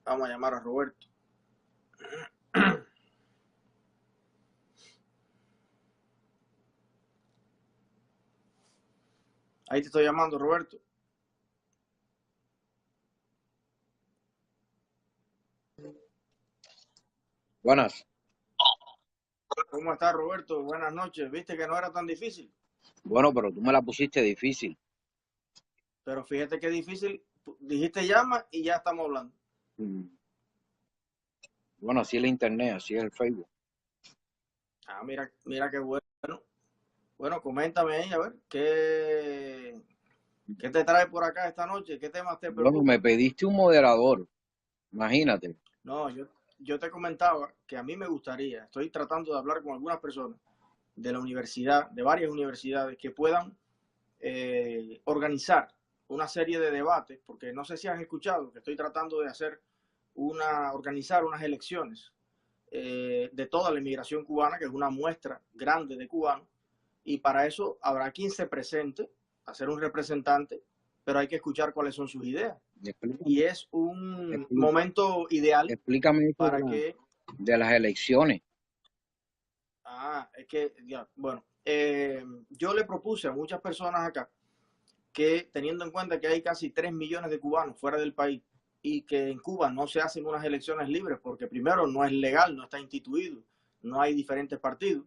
Vamos a llamar a Roberto. Ahí te estoy llamando, Roberto. Buenas. ¿Cómo estás, Roberto? Buenas noches. Viste que no era tan difícil, Bueno, pero tú me la pusiste difícil. pero fíjate que difícil. Dijiste llama y ya estamos hablando. Mm. Bueno, así es la internet, así es el Facebook. Ah, mira qué bueno. Bueno, coméntame ahí, a ver, ¿qué te trae por acá esta noche? ¿Qué temas te Bueno, me preocupan? pediste un moderador, imagínate. No, yo te comentaba que a mí me gustaría, estoy tratando de hablar con algunas personas de la universidad, de varias universidades, que puedan organizar una serie de debates, porque no sé si has escuchado que estoy tratando de organizar unas elecciones de toda la inmigración cubana, que es una muestra grande de cubanos, y para eso habrá quien se presente a ser un representante, pero hay que escuchar cuáles son sus ideas. Explícame, Y es un explí- momento ideal explícame eso para que, de las elecciones. es que, ya, bueno, yo le propuse a muchas personas acá que teniendo en cuenta que hay casi 3 millones de cubanos fuera del país y que en Cuba no se hacen unas elecciones libres porque primero no es legal, no está instituido, no hay diferentes partidos,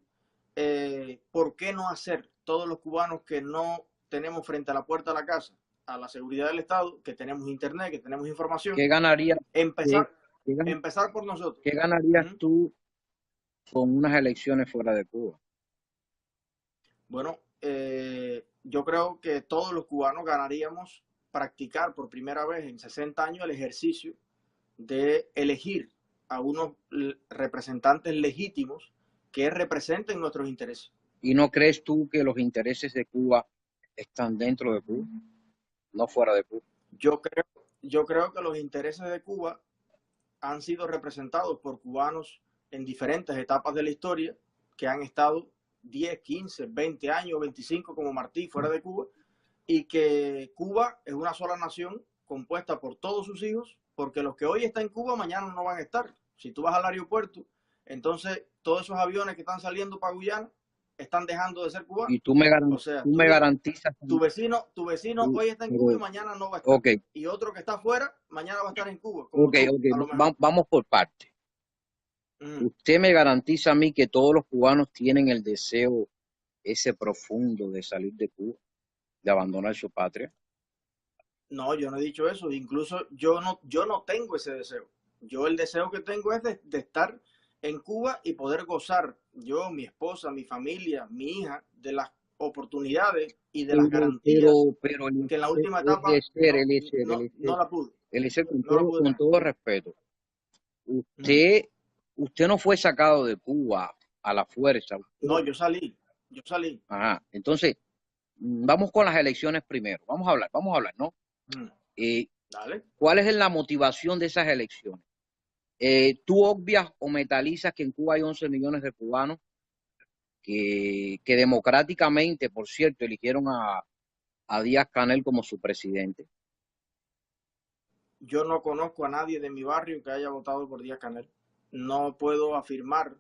¿por qué no hacer todos los cubanos que no tenemos frente a la puerta de la casa, a la seguridad del Estado, que tenemos internet, que tenemos información, ¿Qué ganarías, qué, empezar, qué gan- empezar por nosotros? qué ganarías ¿Mm? tú con unas elecciones fuera de Cuba? Bueno, yo creo que todos los cubanos ganaríamos practicar por primera vez en 60 años el ejercicio de elegir a unos representantes legítimos que representen nuestros intereses. ¿Y no crees tú que los intereses de Cuba están dentro de Cuba, no fuera de Cuba? Yo creo, yo creo que los intereses de Cuba han sido representados por cubanos en diferentes etapas de la historia que han estado 10, 15, 20 años, 25 como Martí fuera de Cuba, y que Cuba es una sola nación compuesta por todos sus hijos, porque los que hoy están en Cuba mañana no van a estar. Si tú vas al aeropuerto, entonces todos esos aviones que están saliendo para Guyana están dejando de ser cubanos. Y tú me, O sea, tú me garantizas, tu vecino hoy está en Cuba y pero, mañana no va a estar. ok, Y otro que está afuera, mañana va a estar en Cuba, como ok, tú, ok, a lo mejor. vamos por partes. Mm. Usted me garantiza a mí que todos los cubanos tienen el deseo ese profundo de salir de Cuba, de abandonar su patria. No, yo no he dicho eso. Incluso yo no tengo ese deseo. Yo el deseo que tengo es de estar en Cuba y poder gozar, yo, mi esposa, mi familia, mi hija, de las oportunidades y de las garantías Pero que en la última etapa no la pude. Eliezer, No la pude con tener. todo respeto, Ujú. usted, usted no fue sacado de Cuba a la fuerza. No, yo salí. Ajá. Entonces, vamos con las elecciones primero. Vamos a hablar, ¿no? Mm. Eh, Dale. ¿Cuál es la motivación de esas elecciones? ¿Tú obvias o metalizas que en Cuba hay 11 millones de cubanos que democráticamente, por cierto, eligieron a Díaz Canel como su presidente? Yo no conozco a nadie de mi barrio que haya votado por Díaz Canel. No puedo afirmar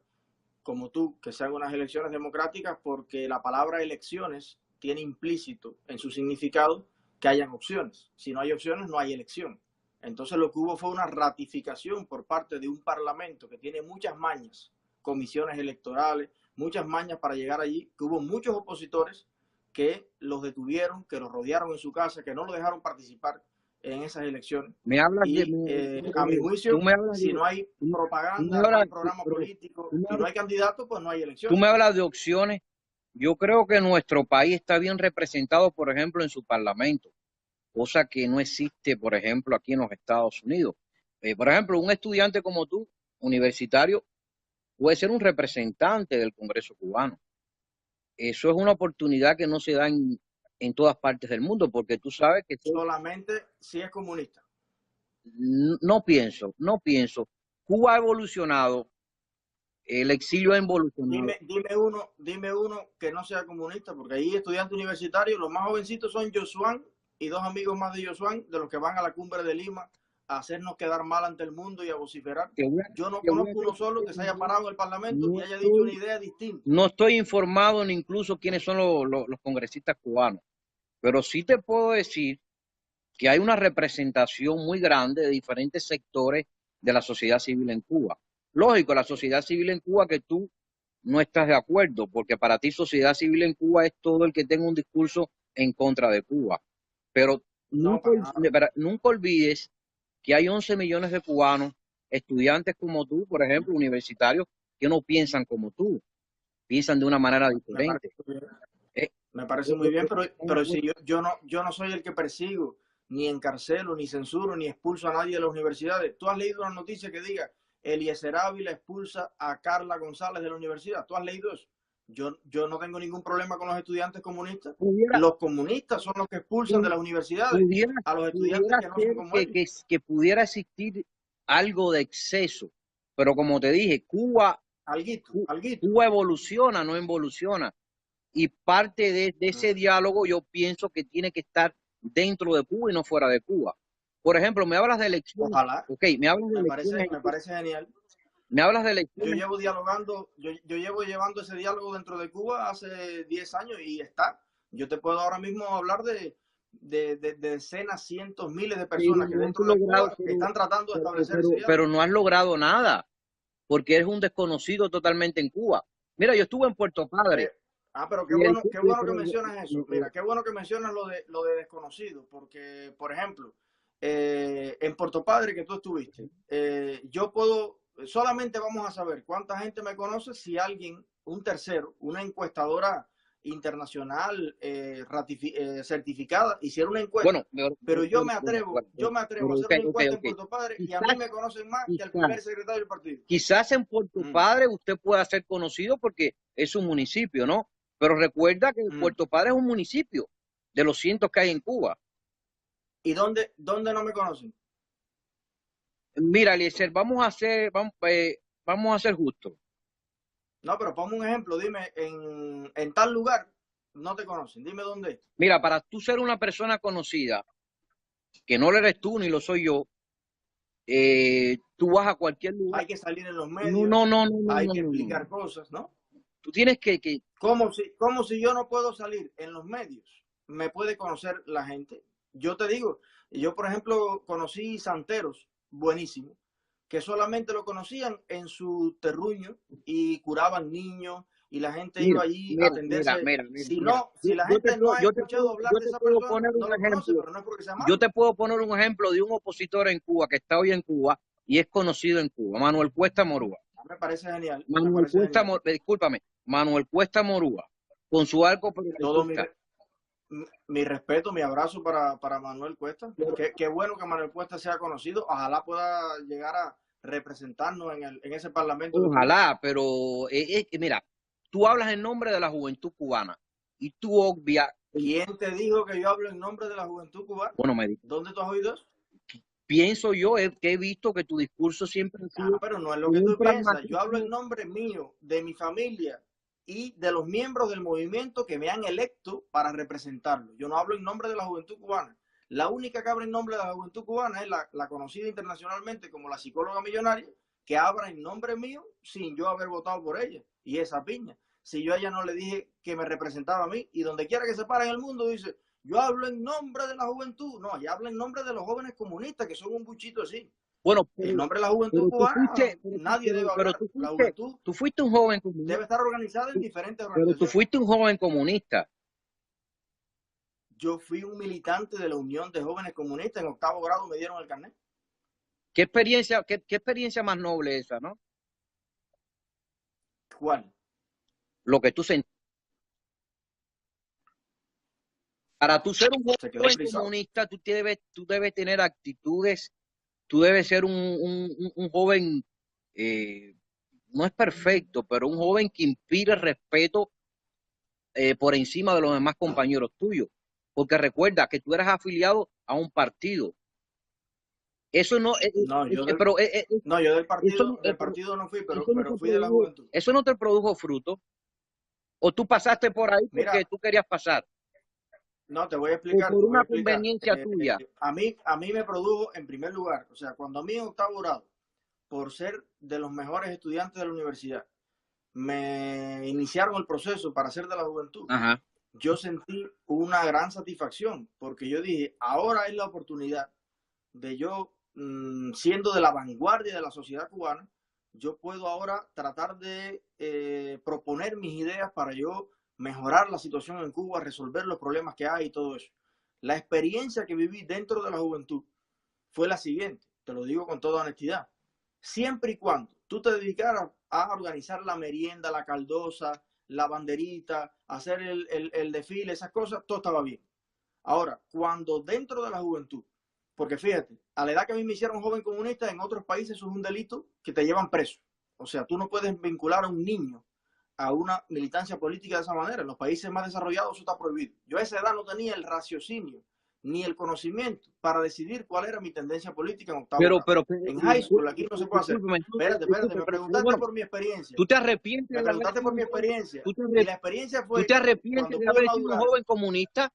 como tú, que sean unas elecciones democráticas, porque la palabra elecciones tiene implícito en su significado que hayan opciones. Si no hay opciones, no hay elección. Entonces lo que hubo fue una ratificación por parte de un parlamento que tiene muchas mañas, comisiones electorales, muchas mañas para llegar allí, que hubo muchos opositores que los detuvieron, que los rodearon en su casa, que no lo dejaron participar en esas elecciones. Me hablas de, Y a mi tú juicio, me hablas si de, no hay tú me propaganda, no hablas, hay programa pero político tú me y no hablas, hay candidato, pues no hay tú elecciones. me hablas de opciones. Yo creo que nuestro país está bien representado, por ejemplo, en su parlamento, cosa que no existe, por ejemplo, aquí en los Estados Unidos. Por ejemplo, un estudiante como tú, universitario, puede ser un representante del Congreso cubano. Eso es una oportunidad que no se da en todas partes del mundo, porque tú sabes que Solamente si es comunista. no pienso. Cuba ha evolucionado, el exilio ha evolucionado. Dime uno que no sea comunista, porque ahí estudiantes universitarios, los más jovencitos son Josuán y dos amigos más de Josuán, de los que van a la cumbre de Lima a hacernos quedar mal ante el mundo y a vociferar. Te voy a- Yo no te voy a conozco ser uno solo que se haya parado en el Parlamento no y haya dicho una estoy, idea distinta. no estoy informado ni incluso quiénes son los congresistas cubanos, pero sí te puedo decir que hay una representación muy grande de diferentes sectores de la sociedad civil en Cuba. Lógico, la sociedad civil en Cuba que tú no estás de acuerdo, porque para ti sociedad civil en Cuba es todo el que tenga un discurso en contra de Cuba. Pero No, para nada. nunca olvides que hay 11 millones de cubanos, estudiantes como tú, por ejemplo, universitarios, que no piensan como tú, piensan de una manera Me parece diferente. muy bien. Eh, Me parece muy bien, pero si yo no soy el que persigo, ni encarcelo, ni censuro, ni expulso a nadie de las universidades. ¿Tú has leído una noticia que diga Eliezer Ávila expulsa a Carla González de la universidad? ¿Tú has leído eso? Yo no tengo ningún problema con los estudiantes comunistas. pudiera, Los comunistas son los que expulsan de las universidades pudiera, a los estudiantes pudiera que no son ser como ellos. que pudiera existir algo de exceso, pero como te dije, Alguito. Cuba evoluciona, no involuciona. Y parte de ese diálogo yo pienso que tiene que estar dentro de Cuba y no fuera de Cuba. Por ejemplo, me hablas de elecciones, Ojalá. ok, me hablas de elecciones, Me parece genial. me hablas de Yo elecciones, llevo dialogando, yo llevo llevando ese diálogo dentro de Cuba hace 10 años y está. Yo te puedo ahora mismo hablar de decenas, cientos, miles de pero personas que no has dentro de logrado, Cuba están tratando de establecer ese diálogo. pero no has logrado nada, porque eres un desconocido totalmente en Cuba. Mira, yo estuve en Puerto Padre. Pero Y el, qué bueno que mencionas eso. Mira, qué bueno que mencionas lo de desconocido, porque, por ejemplo, en Puerto Padre que tú estuviste, yo puedo, solamente vamos a saber cuánta gente me conoce si alguien, un tercero, una encuestadora internacional certificada, hiciera una encuesta. bueno, Pero yo me atrevo a hacer ok, una ok, encuesta en ok. Puerto Padre y a Quizás, mí me conocen más que al quizás, primer secretario del partido. quizás en Puerto Mm, Padre usted pueda ser conocido porque es un municipio, ¿no? Pero recuerda que mm. Puerto Padre es un municipio de los cientos que hay en Cuba. ¿Y dónde no me conocen? Mira, Eliezer, vamos a ser justos. No, pero ponme un ejemplo, dime, en tal lugar no te conocen, dime dónde es. Mira, para tú ser una persona conocida, que no lo eres tú ni lo soy yo, tú vas a cualquier lugar. Hay que salir en los No, no, medios, no, no, no, hay no, que no, no. explicar cosas, ¿no? Tú tienes que, Como si yo no puedo salir en los medios, me puede conocer la gente. Yo te digo, yo por ejemplo conocí santeros, buenísimos, que solamente lo conocían en su terruño y curaban niños y la gente mira, iba allí a mira, mira, atenderse. mira, mira, mira. Si la gente no ha escuchado hablar Yo de te esa puedo persona, poner no un lo conoce, ejemplo. pero no es porque sea Yo malo. te puedo poner un ejemplo de un opositor en Cuba que está hoy en Cuba y es conocido en Cuba, Manuel Cuesta Morúa. Me parece genial, me Manuel parece Cuesta, genial. discúlpame, Manuel Cuesta Morúa, con su arco Todo progresista. mi respeto, mi abrazo para Manuel Cuesta. Qué bueno que Manuel Cuesta sea conocido. Ojalá pueda llegar a representarnos en ese Parlamento de Cuba. Ojalá, pero mira, tú hablas en nombre de la juventud cubana y tú obvias, ¿Quién te dijo que yo hablo en nombre de la juventud cubana? bueno, ¿Dónde tú has oído eso? pienso yo que he visto que tu discurso siempre ha sido Pero no es lo que un tú piensas. Yo hablo en pragmatismo. nombre mío, de mi familia y de los miembros del movimiento que me han electo para representarlo. Yo no hablo en nombre de la juventud cubana. La única que habla en nombre de la juventud cubana es la conocida internacionalmente como la psicóloga millonaria, que habla en nombre mío sin yo haber votado por ella. Y esa piña. Si yo a ella no le dije que me representaba a mí, y donde quiera que se pare en el mundo dice, yo hablo en nombre de la juventud. No, ella habla en nombre de los jóvenes comunistas, que son un buchito así. Bueno, En nombre de la juventud cubana, nadie debe hablar. La juventud tú fuiste un joven debe comunista, estar organizada en diferentes pero tú organizaciones. fuiste un joven comunista. Yo fui un militante de la Unión de Jóvenes Comunistas. En 8º grado me dieron el carnet. Qué experiencia más noble esa, ¿no? ¿Cuál? Lo que tú sentiste. Para tú ser un Se quedó joven frisado. comunista, tú debes tener actitudes, tú debes ser un joven, no es perfecto, pero un joven que inspire respeto por encima de los demás compañeros tuyos. Porque recuerda que tú eras afiliado a un partido. Eso no, No, yo del partido no fui, pero fui de la juventud. eso no te produjo fruto. O tú pasaste por ahí porque Mira, tú querías pasar. No, te voy a o explicar, por te voy a una explicar. conveniencia tuya. A mí me produjo, en primer lugar, o sea, cuando a mí en octavo grado, por ser de los mejores estudiantes de la universidad, me iniciaron el proceso para ser de la juventud, Ajá. yo sentí una gran satisfacción, porque yo dije, ahora es la oportunidad de yo, siendo de la vanguardia de la sociedad cubana, yo puedo ahora tratar de proponer mis ideas para yo mejorar la situación en Cuba, resolver los problemas que hay y todo eso. La experiencia que viví dentro de la juventud fue la siguiente, te lo digo con toda honestidad. Siempre y cuando tú te dedicaras a organizar la merienda, la caldosa, la banderita, hacer el desfile, esas cosas, todo estaba bien. Ahora, cuando dentro de la juventud, porque fíjate, a la edad que a mí me hicieron joven comunista, en otros países eso es un delito que te llevan preso. O sea, tú no puedes vincular a un niño a una militancia política de esa manera. En los países más desarrollados eso está prohibido. Yo a esa edad no tenía el raciocinio ni el conocimiento para decidir cuál era mi tendencia política en octavo grado. Pero, En high school aquí no se puede hacer. Espérate, me preguntaste por mi experiencia. ¿Tú te arrepientes Me de haber preguntaste sido por mi un joven? experiencia. ¿Tú Y la experiencia fue te arrepientes cuando de pude haber sido un madurar. joven comunista?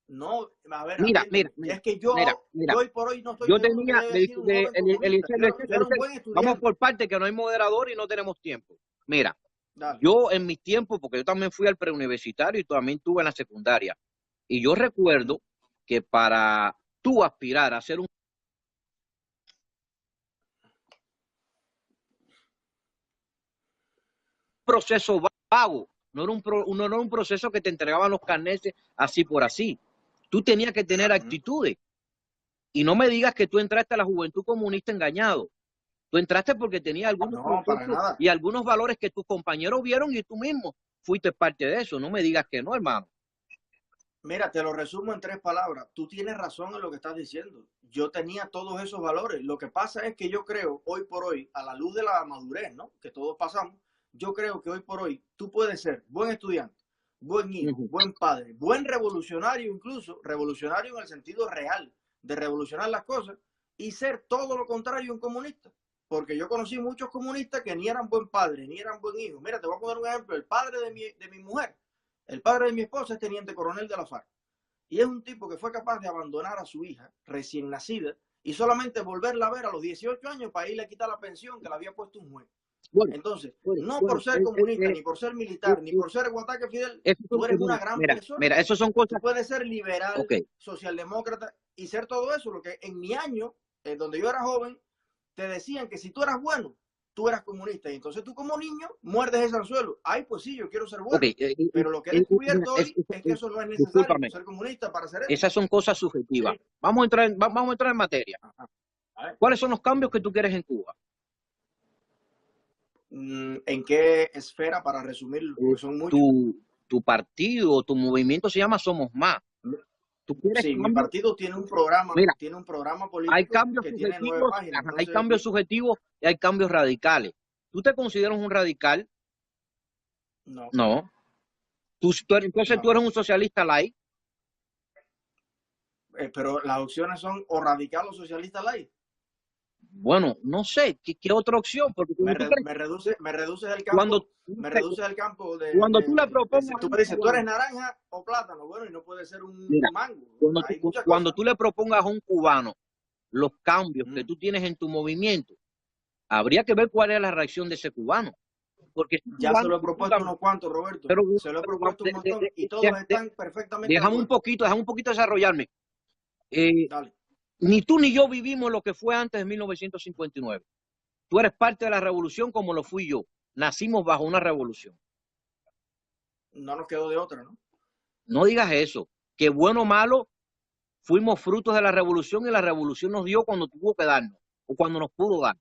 No, a ver, Mira, es que yo hoy por hoy no estoy yo seguro tenía que haya sido un joven comunista. Yo era un buen estudiante. vamos por parte que no hay moderador y no tenemos tiempo. Mira, Dale. yo en mis tiempos, porque yo también fui al preuniversitario y también estuve en la secundaria, y yo recuerdo que para tú aspirar a ser un proceso vago, no era un proceso que te entregaban los carnets así por así. Tú tenías que tener actitudes. Y no me digas que tú entraste a la Juventud Comunista engañado. Tú entraste porque tenías algunos y algunos valores que tus compañeros vieron y tú mismo fuiste parte de eso. No me digas que no, hermano. Mira, te lo resumo en 3 palabras. Tú tienes razón en lo que estás diciendo. Yo tenía todos esos valores. Lo que pasa es que yo creo, hoy por hoy, a la luz de la madurez, ¿no? Que todos pasamos, yo creo que hoy por hoy tú puedes ser buen estudiante, buen hijo, buen padre, buen revolucionario incluso, revolucionario en el sentido real de revolucionar las cosas, y ser todo lo contrario un comunista. Porque yo conocí muchos comunistas que ni eran buen padre, ni eran buen hijo. Mira, te voy a poner un ejemplo. El padre de mi mujer, el padre de mi esposa, es teniente coronel de la FARC. Y es un tipo que fue capaz de abandonar a su hija recién nacida y solamente volverla a ver a los 18 años para irle a quitar la pensión que le había puesto un juez. Entonces, no por ser comunista, ni por ser militar, ni por ser Guataque Fidel, tú eres una gran persona. Mira, eso son cosas. Tú puedes ser liberal, socialdemócrata y ser todo eso. Lo que en mi año, donde yo era joven, te decían que si tú eras bueno, tú eras comunista. Y entonces tú como niño muerdes ese anzuelo. Ay, pues sí, yo quiero ser bueno. Pero lo que he descubierto hoy es que eso no es necesario, ser comunista para ser eso. Esas son cosas subjetivas. Sí. Vamos a entrar en materia. ¿Cuáles son los cambios que tú quieres en Cuba? ¿En qué esfera, para resumirlo? Porque son muchos. Tu partido, tu movimiento se llama Somos Más. Sí, mi partido tiene un programa, tiene un programa político hay cambios que tiene 9 páginas. Entonces, hay cambios subjetivos y hay cambios radicales. ¿Tú te consideras un radical? No. No. Entonces tú eres un socialista light. Pero las opciones son o radical o socialista light. Bueno, no sé, ¿qué otra opción? Porque me reduces el campo. Cuando tú le propongas, tú me dices, tú eres naranja o plátano, bueno, y no puede ser un mango. Cuando tú le propongas a un cubano los cambios que tú tienes en tu movimiento, habría que ver cuál es la reacción de ese cubano. Porque ya se lo he propuesto unos cuantos, Roberto. Se lo he propuesto un montón y todos están perfectamente. Déjame un poquito desarrollarme. Dale. Ni tú ni yo vivimos lo que fue antes de 1959. Tú eres parte de la revolución como lo fui yo. Nacimos bajo una revolución. No nos quedó de otra, ¿no? No digas eso. Que bueno o malo, fuimos frutos de la revolución y la revolución nos dio cuando tuvo que darnos o cuando nos pudo dar.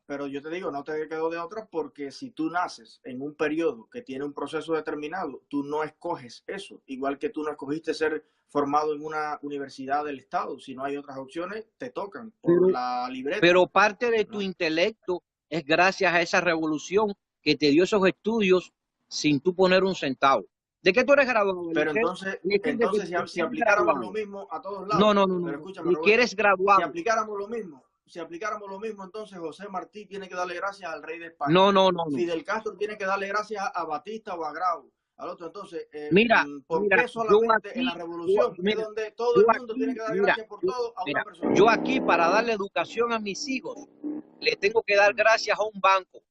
Pero yo te digo, no te quedó de otra, porque si tú naces en un periodo que tiene un proceso determinado, tú no escoges eso. Igual que tú no escogiste ser formado en una universidad del Estado. Si no hay otras opciones, te tocan por la libreta. Pero parte de tu intelecto es gracias a esa revolución que te dio esos estudios sin tú poner un centavo. ¿De qué tú eres graduado? Pero entonces si aplicáramos lo mismo a todos lados. No. Pero escúchame, ¿y qué eres graduado? Si aplicáramos lo mismo, entonces José Martí tiene que darle gracias al rey de España. No. Fidel Castro tiene que darle gracias a Batista o a Grau. Alonso, entonces, Mira, ¿por mira, qué solamente en la revolución es mira, donde todo el mundo tiene que dar mira, gracias por todo a una mira, persona? yo aquí para darle educación a mis hijos, le tengo que dar Mm. gracias a un banco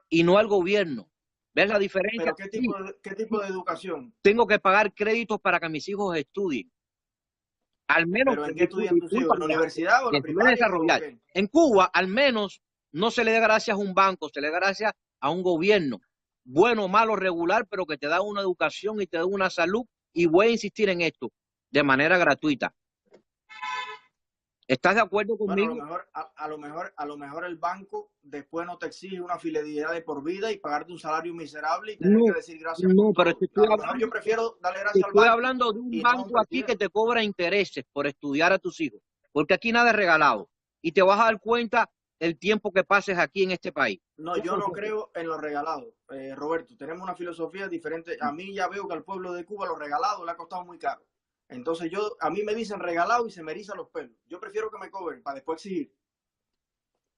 y no al gobierno. ¿Ves la diferencia? Pero Sí, qué tipo de educación? tengo que pagar créditos para que mis hijos estudien. Al menos, ¿Pero en qué estudian tus hijos? ¿En discúlpame, la universidad o en la déjame primaria o desarrollar. qué? En Cuba, al menos, no se le da gracias a un banco, se le da gracias a un gobierno, bueno, malo, regular, pero que te da una educación y te da una salud, y voy a insistir en esto, de manera gratuita. ¿Estás de acuerdo Bueno, conmigo? a lo mejor el banco después no te exige una fidelidad de por vida y pagarte un salario miserable y tener que No, decir gracias por no, pero todo. A lo mejor yo prefiero darle te gracias al estoy banco hablando de un y no a un banco aquí que presidente. te cobra intereses por estudiar a tus hijos, porque aquí nada es regalado, y te vas a dar cuenta el tiempo que pases aquí en este país. No, yo no creo en lo regalado, Roberto. Tenemos una filosofía diferente. A mí ya veo que al pueblo de Cuba lo regalado le ha costado muy caro. Entonces a mí me dicen regalado y se me erizan los pelos. Yo prefiero que me cobren para después exigir.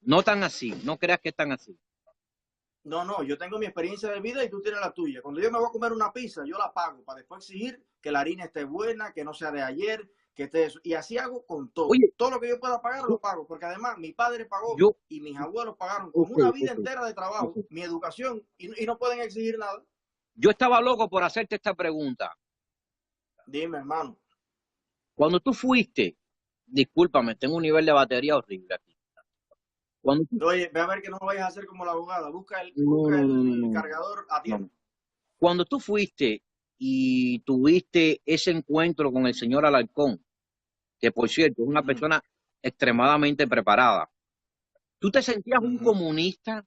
No tan así, no creas que es tan así. No, no, yo tengo mi experiencia de vida y tú tienes la tuya. Cuando yo me voy a comer una pizza, yo la pago para después exigir que la harina esté buena, que no sea de ayer, que esté eso. Y así hago con todo. Oye, Todo lo que yo pueda pagar, yo, lo pago. Porque además mi padre pagó yo y mis abuelos pagaron como ok, una vida ok, entera de ok. trabajo, mi educación, y no pueden exigir nada. Yo estaba loco por hacerte esta pregunta. Dime, hermano. Cuando tú fuiste, discúlpame, tengo un nivel de batería horrible aquí. Cuando tú, Oye, ve a ver que no vayas a hacer como la abogada. no, Busca no, no, no, el no, cargador a no. tiempo. Cuando tú fuiste y tuviste ese encuentro con el señor Alarcón, que por cierto es una Ujú, persona extremadamente preparada, ¿tú te sentías un ujú. comunista?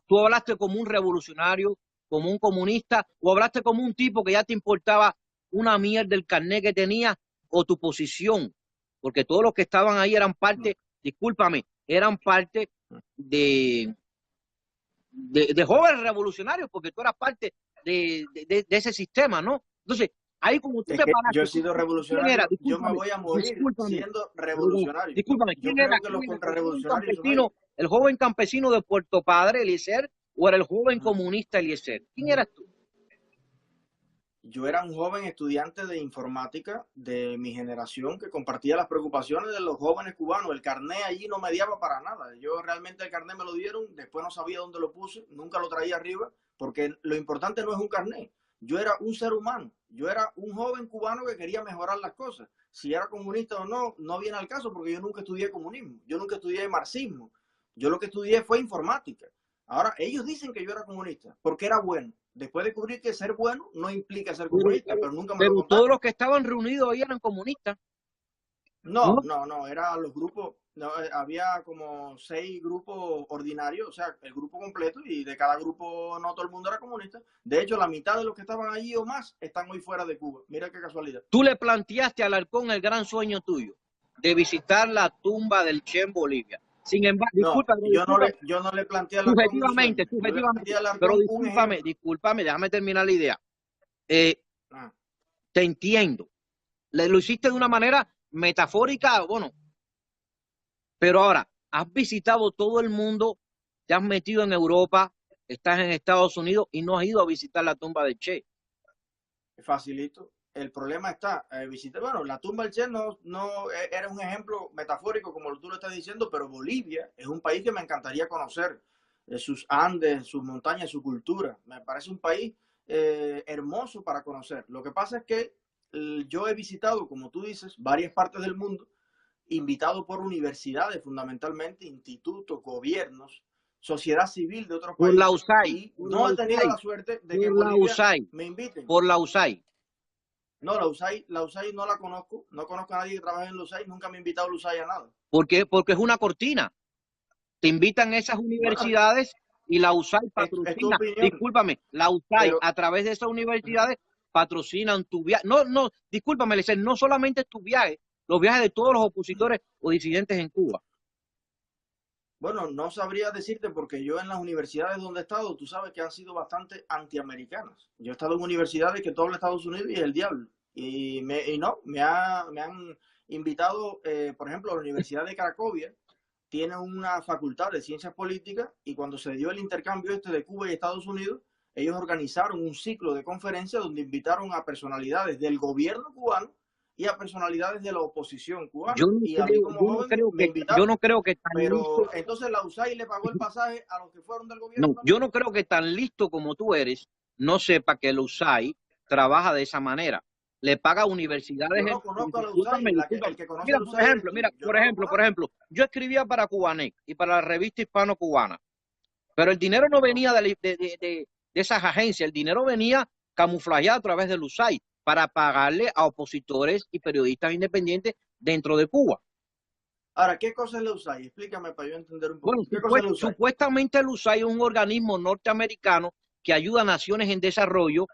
¿Tú hablaste como un revolucionario, como un comunista, o hablaste como un tipo que ya te importaba una mierda el carnet que tenía o tu posición? Porque todos los que estaban ahí eran parte, discúlpame, eran parte de, de jóvenes revolucionarios, porque tú eras parte de ese sistema, ¿no? Entonces, ahí como tú Es te que yo paraste, he sido ¿quién era? revolucionario, yo me Discúlpame, voy a morir discúlpame, siendo perdón, revolucionario. discúlpame, Yo ¿quién era? creo que ¿Quién los era? contrarrevolucionarios son ellos. El joven campesino de Puerto Padre, Eliezer, o era el joven Ujú. comunista Eliezer? ¿Quién eras tú? Yo era un joven estudiante de informática de mi generación que compartía las preocupaciones de los jóvenes cubanos. El carné allí no mediaba para nada. Yo realmente el carné me lo dieron, después no sabía dónde lo puse, nunca lo traía arriba, porque lo importante no es un carné. Yo era un ser humano, yo era un joven cubano que quería mejorar las cosas. Si era comunista o no, no viene al caso porque yo nunca estudié comunismo, yo nunca estudié marxismo, yo lo que estudié fue informática. Ahora, ellos dicen que yo era comunista porque era bueno. Después descubrí que ser bueno no implica ser Pero, comunista, pero nunca me lo pero todos contaron. los que estaban reunidos ahí eran comunistas, No, ¿no? no, no, eran los grupos, no, había como 6 grupos ordinarios, o sea, el grupo completo, y de cada grupo no todo el mundo era comunista. De hecho, la mitad de los que estaban allí o más están hoy fuera de Cuba. Mira qué casualidad. Tú le planteaste a Alarcón el gran sueño tuyo de visitar la tumba del Che en Bolivia. Sin embargo, No, discúlpame, yo no le planteé a Alarcón un sueño, yo le planteé a pero Alarcón un ejemplo. discúlpame, déjame terminar la idea. Eh, Ah, te entiendo. Lo hiciste de una manera metafórica, bueno, pero ahora, has visitado todo el mundo, te has metido en Europa, estás en Estados Unidos y no has ido a visitar la tumba de Che. facilito. El problema está, bueno, la tumba del Che era un ejemplo metafórico como tú lo estás diciendo, pero Bolivia es un país que me encantaría conocer, sus Andes, sus montañas, su cultura. Me parece un país hermoso para conocer. Lo que pasa es que yo he visitado, como tú dices, varias partes del mundo, invitado por universidades, fundamentalmente, institutos, gobiernos, sociedad civil de otros Por la países, USAID, y por la no he tenido USAID, la suerte de que por la Bolivia USAID, me inviten. por la USAID. No, la USAID no la conozco, no conozco a nadie que trabaje en la USAID, nunca me ha invitado a la USAID a nada. ¿Por qué? Porque es una cortina. Te invitan a esas Bueno, universidades y la USAID es tu patrocina. opinión, Discúlpame, la USAID pero a través de esas universidades patrocinan tu viaje. No, no, discúlpame, Lecen, no solamente tu viaje, los viajes de todos los opositores o disidentes en Cuba. bueno, no sabría decirte porque yo en las universidades donde he estado, tú sabes que han sido bastante antiamericanas. Yo he estado en universidades que todo el Estados Unidos y el diablo. Y no, me han invitado, por ejemplo, a la Universidad de Cracovia, tiene una facultad de ciencias políticas y cuando se dio el intercambio este de Cuba y Estados Unidos, ellos organizaron un ciclo de conferencias donde invitaron a personalidades del gobierno cubano y a personalidades de la oposición cubana. Y a mí como joven me yo invitaron. no creo que tan listo, Pero entonces la USAID le pagó el pasaje a los que fueron del gobierno no, yo también. no creo que tan listo como tú eres no sepa que el USAID trabaja de esa manera. Le paga a universidades. Yo no conozco a la USAID, Discúlpame, el discúlpame. que conoce a Mira, la por USAID eres ejemplo, tú, yo no lo por conozco. ejemplo, yo escribía para Cubanec y para la revista hispano-cubana, pero el dinero no venía de esas agencias, el dinero venía camuflajeado a través del USAID para pagarle a opositores y periodistas independientes dentro de Cuba. Ahora, ¿qué cosa es la USAID? Explícame para yo entender un Bueno, poquito. ¿Qué cosa es la USAID? supuestamente el USAID es un organismo norteamericano que ayuda a naciones en desarrollo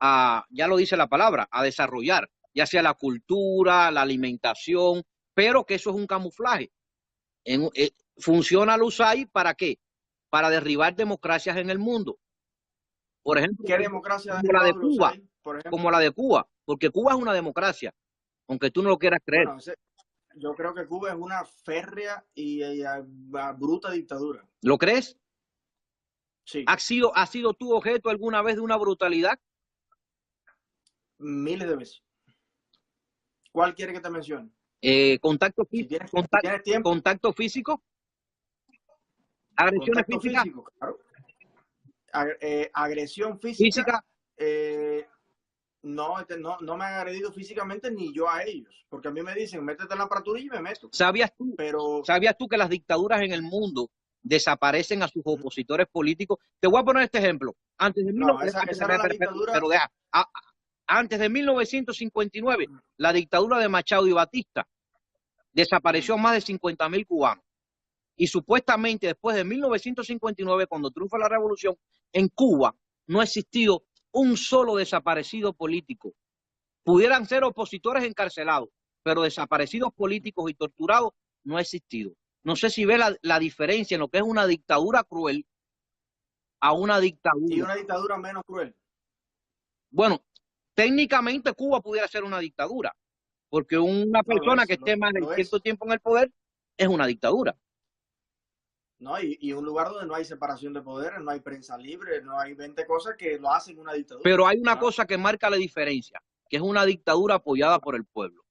a, ya lo dice la palabra, a desarrollar, ya sea la cultura, la alimentación, pero que eso es un camuflaje. Funciona el USAID ¿para qué? Para derribar democracias en el mundo. Por ejemplo, ¿Qué democracia ha como la de derribado la Cuba, USAID, por ejemplo? como la de Cuba, porque Cuba es una democracia, aunque tú no lo quieras creer. Bueno, yo creo que Cuba es una férrea y bruta dictadura. ¿Lo crees? Sí. ¿Has sido tú objeto alguna vez de una brutalidad? Miles de veces. ¿Cuál quiere que te mencione? Contacto Si físico, tienes tiempo. contacto físico, agresiones Contacto físicas, físico, claro. Agresión física, no me han agredido físicamente ni yo a ellos, porque a mí me dicen, métete en la patrulla y me meto. ¿Sabías tú que las dictaduras en el mundo desaparecen a sus opositores políticos? Te voy a poner este ejemplo. Antes de, antes de 1959, la dictadura de Machado y Batista desapareció a más de 50.000 cubanos. Y supuestamente después de 1959, cuando triunfa la revolución, en Cuba no ha existido un solo desaparecido político. Pudieran ser opositores encarcelados, pero desaparecidos políticos y torturados no ha existido. No sé si ve la diferencia en lo que es una dictadura cruel a una dictadura. Y una dictadura menos cruel. Bueno, técnicamente Cuba pudiera ser una dictadura, porque una persona que esté más de cierto tiempo en el poder es una dictadura. No, y un lugar donde no hay separación de poderes, no hay prensa libre, no hay 20 cosas que lo hacen una dictadura. Pero hay una cosa que marca la diferencia, que es una dictadura apoyada por el pueblo.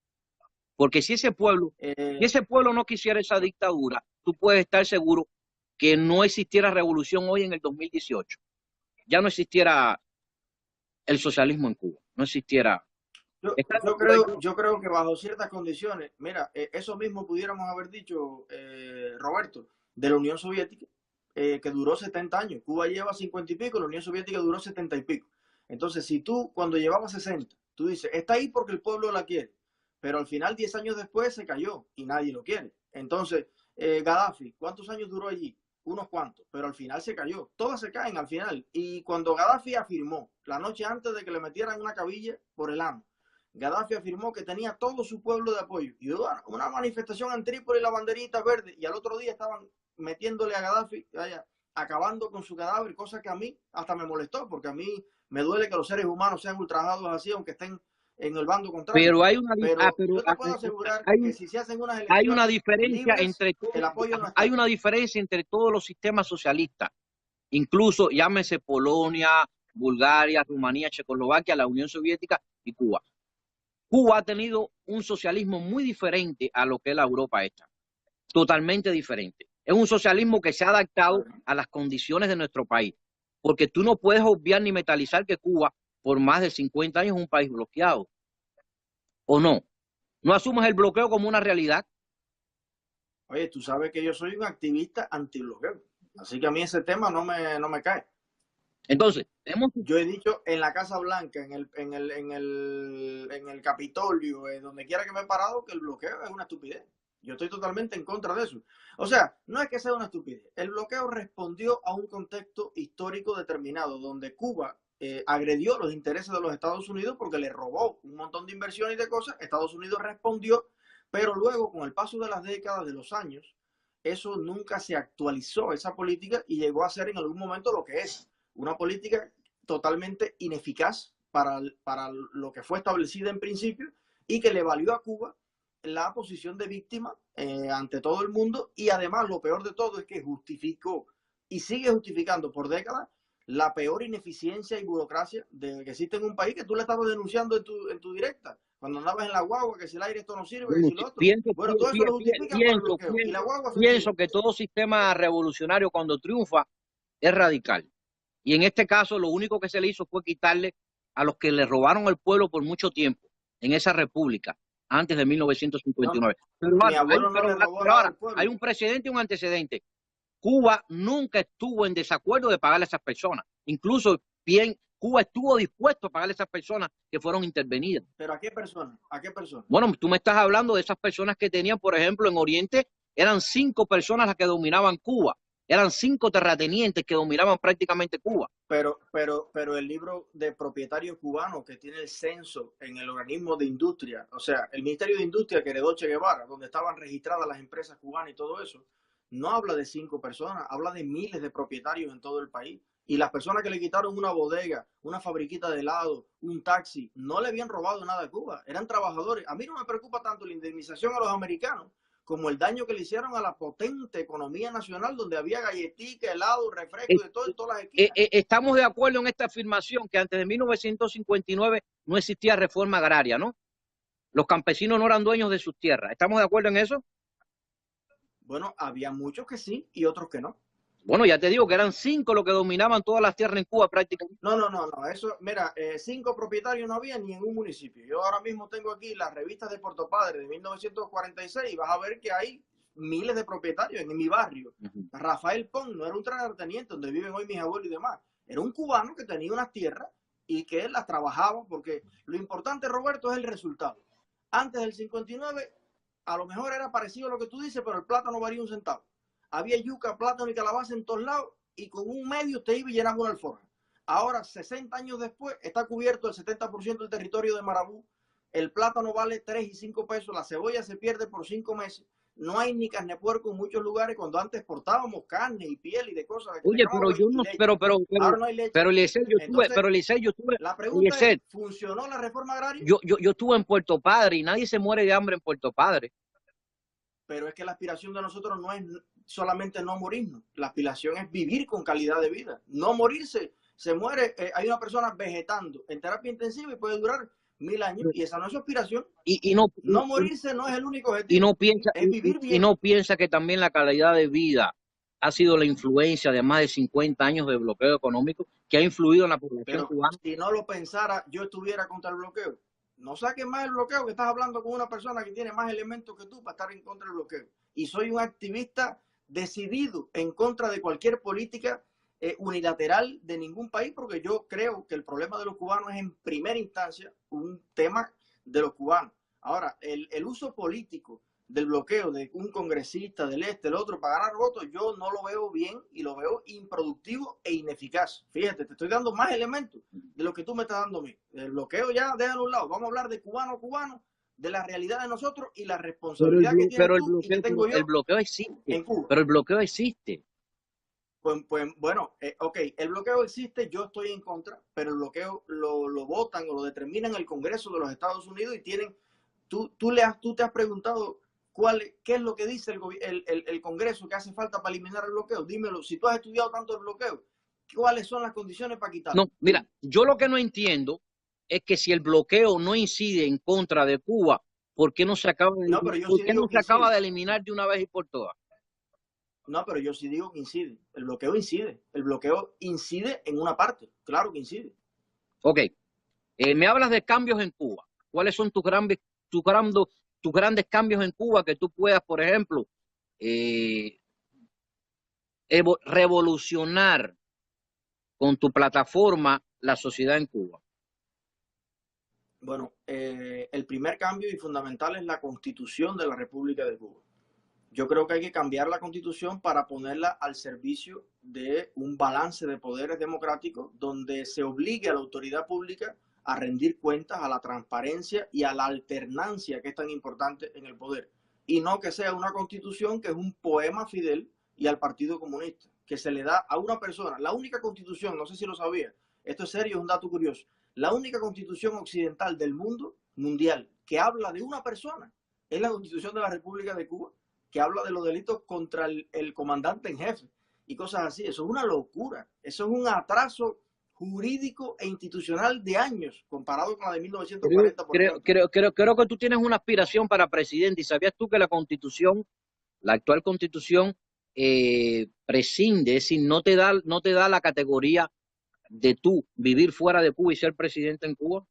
Porque si ese pueblo no quisiera esa dictadura, tú puedes estar seguro que no existiera revolución hoy en el 2018. Ya no existiera el socialismo en Cuba, no existiera. Yo creo que bajo ciertas condiciones, mira, eso mismo pudiéramos haber dicho, Roberto, de la Unión Soviética, que duró 70 años. Cuba lleva 50 y pico, la Unión Soviética duró 70 y pico. Entonces, si tú, cuando llevaba 60, tú dices, está ahí porque el pueblo la quiere, pero al final, 10 años después, se cayó y nadie lo quiere. Entonces, Gaddafi, ¿cuántos años duró allí? Unos cuantos, pero al final se cayó. Todas se caen al final. Y cuando Gaddafi afirmó, la noche antes de que le metieran una cabilla por el ano, Gaddafi afirmó que tenía todo su pueblo de apoyo. Y hubo una manifestación en Trípoli, la banderita verde, y al otro día estaban metiéndole a Gaddafi, acabando con su cadáver, cosa que a mí hasta me molestó, porque a mí me duele que los seres humanos sean ultrajados así, aunque estén en el bando contrario. Pero hay una yo te puedo asegurar que si se hacen unas elecciones, hay una diferencia libres, el apoyo no está. Hay una diferencia entre todos los sistemas socialistas, incluso llámese Polonia, Bulgaria, Rumanía, Checoslovaquia, la Unión Soviética y Cuba. Cuba ha tenido un socialismo muy diferente a lo que es la Europa esta, totalmente diferente. Es un socialismo que se ha adaptado a las condiciones de nuestro país, porque tú no puedes obviar ni metalizar que Cuba por más de 50 años es un país bloqueado. ¿O no? ¿No asumes el bloqueo como una realidad? Oye, tú sabes que yo soy un activista antibloqueo, así que a mí ese tema no me cae. Entonces, yo he dicho en la Casa Blanca, en el Capitolio, donde quiera que me he parado, que el bloqueo es una estupidez. Yo estoy totalmente en contra de eso. O sea, no es que sea una estupidez. El bloqueo respondió a un contexto histórico determinado, donde Cuba agredió los intereses de los Estados Unidos porque le robó un montón de inversiones y de cosas. Estados Unidos respondió, pero luego, con el paso de las décadas, de los años, eso nunca se actualizó, esa política, y llegó a ser en algún momento lo que es una política totalmente ineficaz para lo que fue establecida en principio y que le valió a Cuba la posición de víctima ante todo el mundo, y además lo peor de todo es que justificó y sigue justificando por décadas la peor ineficiencia y burocracia que existe en un país, que tú le estabas denunciando en tu directa, cuando andabas en la guagua, que si el aire esto no sirve, que Bueno, si lo otro. Bueno, todo eso lo justifican por el bloqueo. Y la guagua se pienso envió. que todo sistema revolucionario cuando triunfa es radical. Y en este caso lo único que se le hizo fue quitarle a los que le robaron el pueblo por mucho tiempo en esa república, antes de No, 1959. mi abuelo no le robó Pero nada ahora al hay pueblo. un precedente y un antecedente. Cuba nunca estuvo en desacuerdo de pagarle a esas personas. Incluso bien, Cuba estuvo dispuesto a pagarle a esas personas que fueron intervenidas. ¿Pero a qué persona? ¿A qué persona? Bueno, tú me estás hablando de esas personas que tenían, por ejemplo, en Oriente, eran 5 personas las que dominaban Cuba. Eran 5 terratenientes que dominaban prácticamente Cuba. Pero el libro de propietarios cubanos que tiene el censo en el organismo de industria, o sea, el Ministerio de Industria que heredó Che Guevara, donde estaban registradas las empresas cubanas y todo eso, no habla de 5 personas, habla de miles de propietarios en todo el país. Y las personas que le quitaron una bodega, una fabriquita de helado, un taxi, no le habían robado nada a Cuba, eran trabajadores. A mí no me preocupa tanto la indemnización a los americanos como el daño que le hicieron a la potente economía nacional, donde había galletica, helado, refresco, de todo en todas las esquinas. Estamos de acuerdo en esta afirmación que antes de 1959 no existía reforma agraria, ¿no? Los campesinos no eran dueños de sus tierras. ¿Estamos de acuerdo en eso? Bueno, había muchos que sí y otros que no. Bueno, ya te digo que eran 5 los que dominaban todas las tierras en Cuba prácticamente. No, eso, mira, 5 propietarios no había ni en un municipio. Yo ahora mismo tengo aquí las revistas de Puerto Padre de 1946 y vas a ver que hay miles de propietarios en mi barrio. Rafael Pong no era un terrateniente donde viven hoy mis abuelos y demás. Era un cubano que tenía unas tierras y que él las trabajaba, porque lo importante, Roberto, es el resultado. Antes del 59, a lo mejor era parecido a lo que tú dices, pero el plátano valía un centavo. Había yuca, plátano y calabaza en todos lados y con un medio te iba y llenaba una alforja. Ahora, 60 años después, está cubierto el 70% del territorio de Marabú. El plátano vale 3 y 5 pesos, la cebolla se pierde por 5 meses. No hay ni carne de puerco en muchos lugares, cuando antes portábamos carne y piel y de cosas de Oye, recamo pero yo y no, leche. Ahora no hay leche. Eliezer, Entonces, yo estuve, la pregunta es, Eliezer, ¿funcionó la reforma agraria? yo estuve en Puerto Padre y nadie se muere de hambre en Puerto Padre. Pero es que la aspiración de nosotros no es solamente no morirnos, la aspiración es vivir con calidad de vida, no morirse. Se muere, hay una persona vegetando en terapia intensiva y puede durar 1000 años y esa no es su aspiración. No morirse no es el único objetivo, es vivir bien. Y no piensa que también la calidad de vida ha sido la influencia de más de 50 años de bloqueo económico que ha influido en la población cubana. Si no lo pensara, yo estuviera contra el bloqueo. No saques más el bloqueo, que estás hablando con una persona que tiene más elementos que tú para estar en contra del bloqueo. Y soy un activista decidido en contra de cualquier política unilateral de ningún país, porque yo creo que el problema de los cubanos es en primera instancia un tema de los cubanos. Ahora, el uso político del bloqueo de un congresista del el otro, para ganar votos, yo no lo veo bien y lo veo improductivo e ineficaz. Fíjate, te estoy dando más elementos de lo que tú me estás dando a mí. El bloqueo ya, déjalo a un lado. Vamos a hablar de cubano a cubano, de la realidad de nosotros y la responsabilidad que tienes tú y que tengo yo. El bloqueo existe, en Cuba. pero el bloqueo existe. Pues bueno, ok, el bloqueo existe, yo estoy en contra, pero el bloqueo lo votan o lo determinan el Congreso de los Estados Unidos y tienen, tú te has preguntado qué es lo que dice el Congreso que hace falta para eliminar el bloqueo. Dímelo, si tú has estudiado tanto el bloqueo, ¿cuáles son las condiciones para quitarlo? No, mira, yo lo que no entiendo es que si el bloqueo no incide en contra de Cuba, ¿por qué no se acaba de eliminar de una vez y por todas? No, pero yo sí digo que incide. El bloqueo incide. El bloqueo incide en una parte. Claro que incide. Ok. Me hablas de cambios en Cuba. ¿Cuáles son tus grandes cambios en Cuba que tú puedas, por ejemplo, revolucionar con tu plataforma la sociedad en Cuba? Bueno, el primer cambio y fundamental es la Constitución de la República de Cuba. Yo creo que hay que cambiar la Constitución para ponerla al servicio de un balance de poderes democráticos donde se obligue a la autoridad pública a rendir cuentas, a la transparencia y a la alternancia que es tan importante en el poder. Y no que sea una Constitución que es un poema a Fidel y al Partido Comunista, que se le da a una persona. La única Constitución, no sé si lo sabía, esto es serio, es un dato curioso, la única Constitución occidental del mundo mundial que habla de una persona es la Constitución de la República de Cuba, que habla de los delitos contra el comandante en jefe. y cosas así. Eso es una locura. Eso es un atraso jurídico e institucional de años comparado con la de 1940, por ejemplo. Creo que tú tienes una aspiración para presidente. ¿Y sabías tú que la Constitución, la actual Constitución, prescinde, es decir, no te da la categoría de tú vivir fuera de Cuba y ser presidente en Cuba?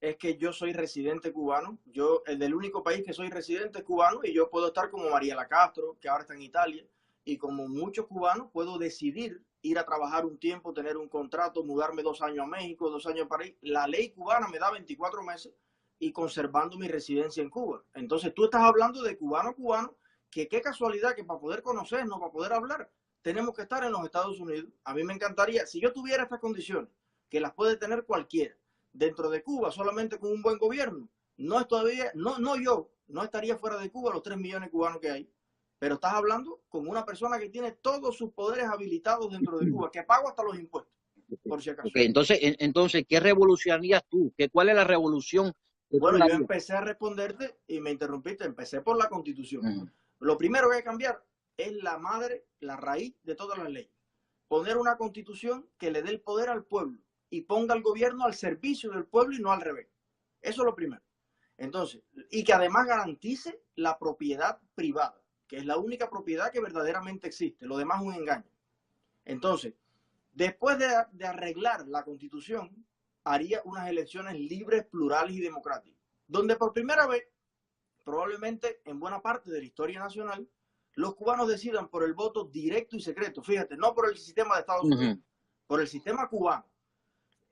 Es que yo soy residente cubano. Yo, el del único país que soy residente es cubano, y yo puedo estar como Mariela Castro, que ahora está en Italia, y como muchos cubanos puedo decidir ir a trabajar un tiempo, tener un contrato, mudarme 2 años a México, 2 años a París. La ley cubana me da 24 meses y conservando mi residencia en Cuba. Entonces tú estás hablando de cubano a cubano, que qué casualidad que para poder conocernos, para poder hablar, tenemos que estar en los Estados Unidos. A mí me encantaría, si yo tuviera estas condiciones, que las puede tener cualquiera, dentro de Cuba, solamente con un buen gobierno, no, todavía, yo no estaría fuera de Cuba, los 3 millones de cubanos que hay. Pero estás hablando con una persona que tiene todos sus poderes habilitados dentro de Cuba, que pago hasta los impuestos, por si acaso. Okay, entonces, ¿qué revolucionarías tú? ¿Cuál es la revolución? Bueno, yo empecé a responderte y me interrumpiste. Empecé por la Constitución. Lo primero que hay que cambiar es la madre, la raíz de todas las leyes. Poner una Constitución que le dé el poder al pueblo y ponga al gobierno al servicio del pueblo y no al revés. Eso es lo primero. Entonces, y que además garantice la propiedad privada, que es la única propiedad que verdaderamente existe. Lo demás es un engaño. Entonces, después de arreglar la Constitución, haría unas elecciones libres, plurales y democráticas, donde por primera vez, probablemente en buena parte de la historia nacional, los cubanos decidan por el voto directo y secreto. Fíjate, no por el sistema de Estados Unidos, por el sistema cubano.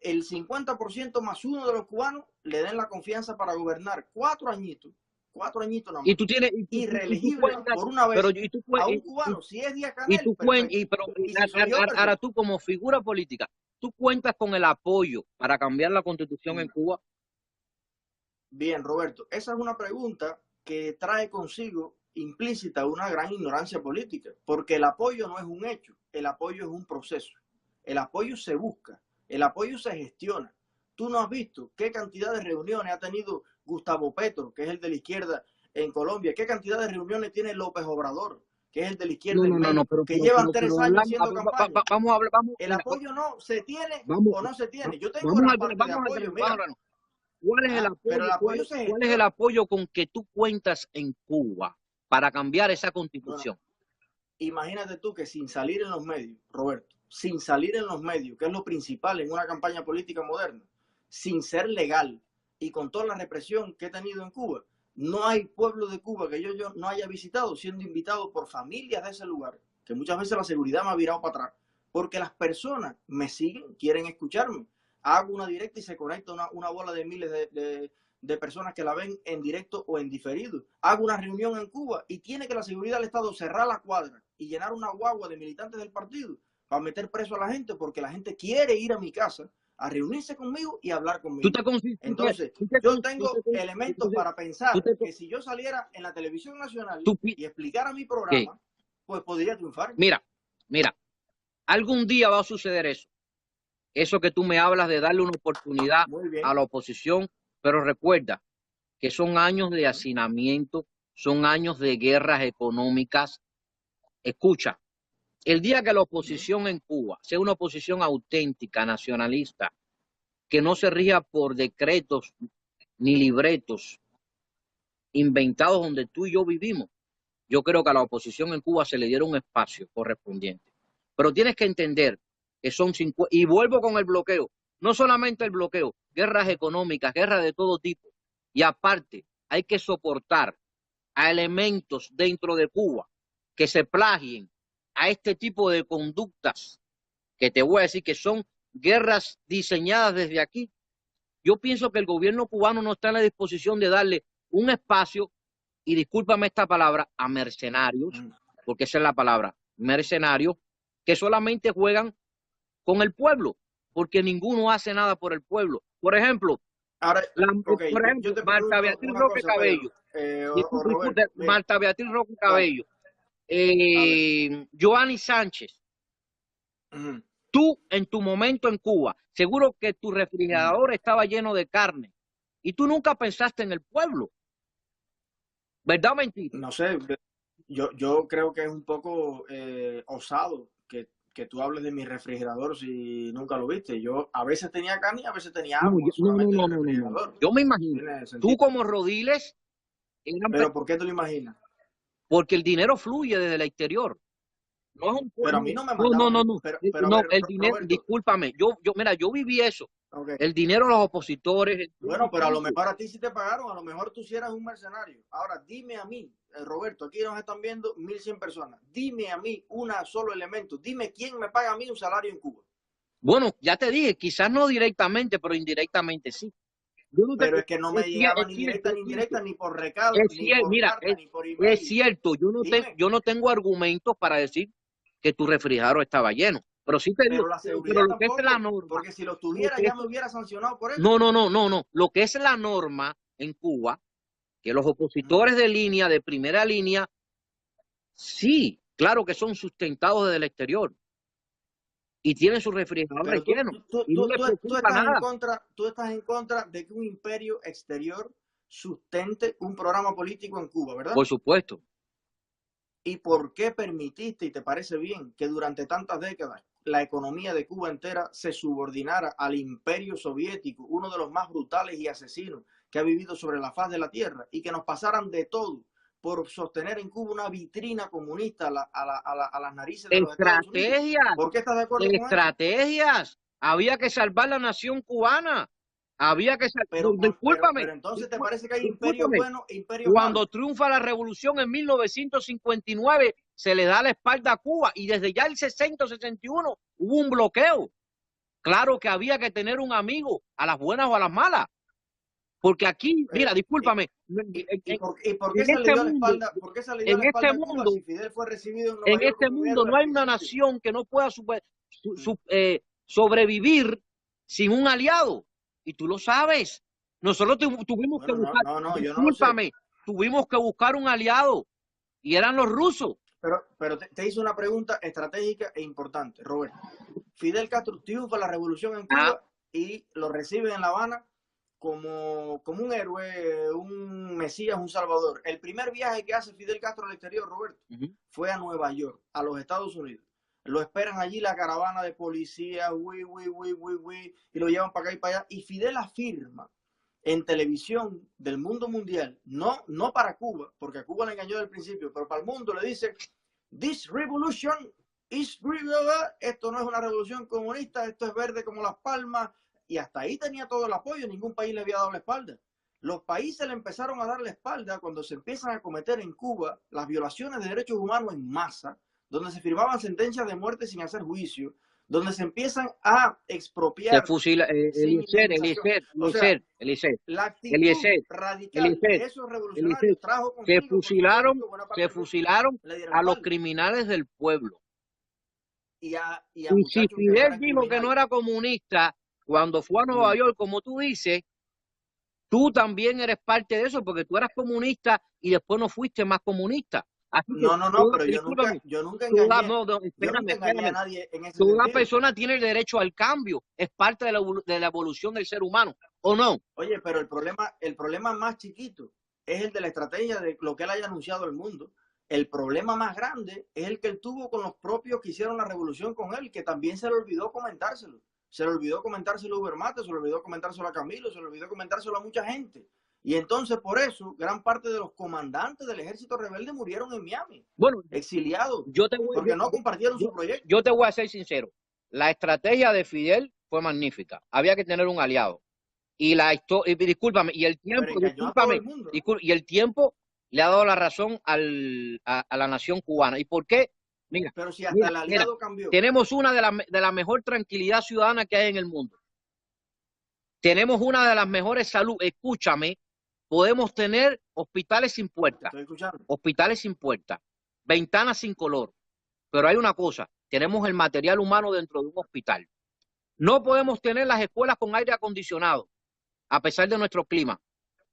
El 50% más uno de los cubanos le den la confianza para gobernar 4 añitos nomás. Y tú tienes irreelegible por una vez a un cubano. Si es Díaz-Canel, ahora tú como figura política, ¿tú cuentas con el apoyo para cambiar la Constitución en Cuba? Bien, Roberto, esa es una pregunta que trae consigo implícita una gran ignorancia política, porque el apoyo no es un hecho, el apoyo es un proceso. El apoyo se busca, el apoyo se gestiona. Tú no has visto qué cantidad de reuniones ha tenido Gustavo Petro, que es el de la izquierda en Colombia, qué cantidad de reuniones tiene López Obrador, que es el de la izquierda en México, que llevan 3 años haciendo campaña. El apoyo no se tiene o no se tiene. Yo tengo una parte de apoyo, mira. ¿Cuál es el apoyo con que tú cuentas en Cuba para cambiar esa Constitución? Bueno, imagínate tú que sin salir en los medios, Roberto, sin salir en los medios, que es lo principal en una campaña política moderna, sin ser legal y con toda la represión que he tenido en Cuba, no hay pueblo de Cuba que yo no haya visitado siendo invitado por familias de ese lugar, que muchas veces la seguridad me ha virado para atrás, porque las personas me siguen, quieren escucharme. Hago una directa y se conecta una bola de miles de personas que la ven en directo o en diferido. Hago una reunión en Cuba y tiene que la seguridad del Estado cerrar la cuadra y llenar una guagua de militantes del partido para meter preso a la gente, porque la gente quiere ir a mi casa a reunirse conmigo y hablar conmigo. Entonces, yo tengo elementos para pensar que si yo saliera en la televisión nacional y explicara mi programa, pues podría triunfar. Mira, algún día va a suceder eso. Eso que tú me hablas de darle una oportunidad a la oposición, pero recuerda que son años de hacinamiento, son años de guerras económicas. Escucha, el día que la oposición en Cuba sea una oposición auténtica, nacionalista, que no se rija por decretos ni libretos inventados donde tú y yo vivimos, yo creo que a la oposición en Cuba se le diera un espacio correspondiente. Pero tienes que entender que son 50, y vuelvo con el bloqueo, no solamente el bloqueo, guerras económicas, guerras de todo tipo, y aparte hay que soportar a elementos dentro de Cuba que se plagien a este tipo de conductas, que te voy a decir que son guerras diseñadas desde aquí. Yo pienso que el gobierno cubano no está en la disposición de darle un espacio, y discúlpame esta palabra, a mercenarios, porque esa es la palabra, mercenarios, que solamente juegan con el pueblo, porque ninguno hace nada por el pueblo. Por ejemplo, Marta Beatriz Roque Cabello, Marta Beatriz Roque Cabello, Joanny Sánchez, tú en tu momento en Cuba, seguro que tu refrigerador estaba lleno de carne y tú nunca pensaste en el pueblo. ¿Verdad o mentira? No sé, yo creo que es un poco osado que tú hables de mi refrigerador si nunca lo viste. Yo a veces tenía carne y a veces tenía No, agua solamente en el no. refrigerador. Yo me imagino, Tiene tú sentido. como Rodiles, Pero ¿por qué te lo imaginas? porque el dinero fluye desde el exterior. No es un Pero a mí no me mandaban, pero a no, ver, el dinero, Roberto, discúlpame, mira, yo viví eso. okay. El dinero de los opositores, Bueno, pero a lo mejor a ti sí te pagaron, a lo mejor tú sí eras un mercenario. Ahora, dime a mí, Roberto, aquí nos están viendo 1.100 personas. Dime a mí un solo elemento. Dime quién me paga a mí un salario en Cuba. Bueno, ya te dije, quizás no directamente, pero indirectamente sí. Yo no te, Pero es que no me llegaba ni directa ni indirecta, ni por recado, ni por mira, carta, ni por es email. cierto, Dime, yo no tengo argumentos para decir que tu refrigerador estaba lleno, pero sí te digo, pero la pero seguridad lo que es la tampoco, norma, porque si lo lo tuviera que ya es, me hubiera sancionado por eso. no, lo que es la norma en Cuba, que los opositores de línea, de primera línea, sí, claro que son sustentados desde el exterior y tienen sus refrigeradores Pero llenos y no les preocupa nada. tú estás en contra de que un imperio exterior sustente un programa político en Cuba, ¿verdad? Por supuesto. ¿Y por qué permitiste, y te parece bien, que durante tantas décadas la economía de Cuba entera se subordinara al imperio soviético, uno de los más brutales y asesinos que ha vivido sobre la faz de la tierra, y que nos pasaran de todo por sostener en Cuba una vitrina comunista a las narices de los Estados Unidos? Estrategias, ¿Por qué estás de acuerdo con eso? estrategias. Había que salvar la nación cubana. Había que discúlpame, Pero entonces te parece que hay imperios discúlpame. buenos e imperios Cuando malos. triunfa la revolución en 1959, se le da la espalda a Cuba y desde ya el 60-61 hubo un bloqueo. Claro que había que tener un amigo, a las buenas o a las malas. Porque aquí, mira, discúlpame, ¿Y por qué se le dio la espalda? ¿Por qué se le dio la espalda a Cuba si Fidel fue recibido en Nueva en York este como un mundo héroe no al hay una principio? nación que no pueda sobrevivir sin un aliado. Y tú lo sabes. Nosotros tuvimos que Bueno, buscar, no, yo no lo sé. discúlpame, tuvimos que buscar un aliado y eran los rusos. Pero te hice una pregunta estratégica e importante, Roberto. Fidel Castro triunfa la revolución en Ah, Cuba y lo reciben en La Habana como un héroe, un mesías, un salvador. El primer viaje que hace Fidel Castro al exterior, Roberto, fue a Nueva York, a los Estados Unidos. Lo esperan allí la caravana de policías, y lo llevan para acá y para allá. Y Fidel afirma en televisión del mundo mundial, no para Cuba, porque a Cuba le engañó desde el principio, pero para el mundo le dice, this revolution is real, esto no es una revolución comunista, esto es verde como las palmas, y hasta ahí tenía todo el apoyo, ningún país le había dado la espalda. Los países le empezaron a dar la espalda cuando se empiezan a cometer en Cuba las violaciones de derechos humanos en masa, donde se firmaban sentencias de muerte sin hacer juicio, donde se empiezan a se expropiar fusila, sin indemnización. O sea, la actitud radical de esos revolucionarios trajo consigo, por supuesto, que buena parte se del mundo fusilaron le dieron a los espalda. criminales del pueblo. Y a Y si muchachos que no Fidel eran dijo que no criminales. era comunista cuando fue a Nueva York, como tú dices, tú también eres parte de eso, porque tú eras comunista y después no fuiste más comunista. Así que, No, pero discúlpame, yo nunca engañé. Yo espérame, nunca engañé a espérame. nadie en ese Toda sentido. persona tiene el derecho al cambio, es parte de la evolución del ser humano, ¿o no? Oye, pero el problema más chiquito es el de la estrategia de lo que él haya anunciado al mundo. El problema más grande es el que él tuvo con los propios que hicieron la revolución con él, que también se le olvidó comentárselo. Se le olvidó comentárselo a Ubermate, se le olvidó comentárselo a Camilo, se le olvidó comentárselo a mucha gente. Y entonces por eso gran parte de los comandantes del ejército rebelde murieron en Miami, Bueno, exiliados, yo porque no compartieron su proyecto. yo te voy a ser sincero. La estrategia de Fidel fue magnífica. Había que tener un aliado. Y discúlpame, y el tiempo, Pero engañó a todo el mundo, ¿no? y el tiempo le ha dado la razón a la nación cubana. ¿Y por qué? Mira, pero si hasta el aliado cambió. Tenemos una de la mejor tranquilidad ciudadana que hay en el mundo. Tenemos una de las mejores salud. Escúchame, podemos tener hospitales sin puertas. Estoy escuchando. Hospitales sin puertas. Ventanas sin color. Pero hay una cosa, tenemos el material humano dentro de un hospital. No podemos tener las escuelas con aire acondicionado, a pesar de nuestro clima,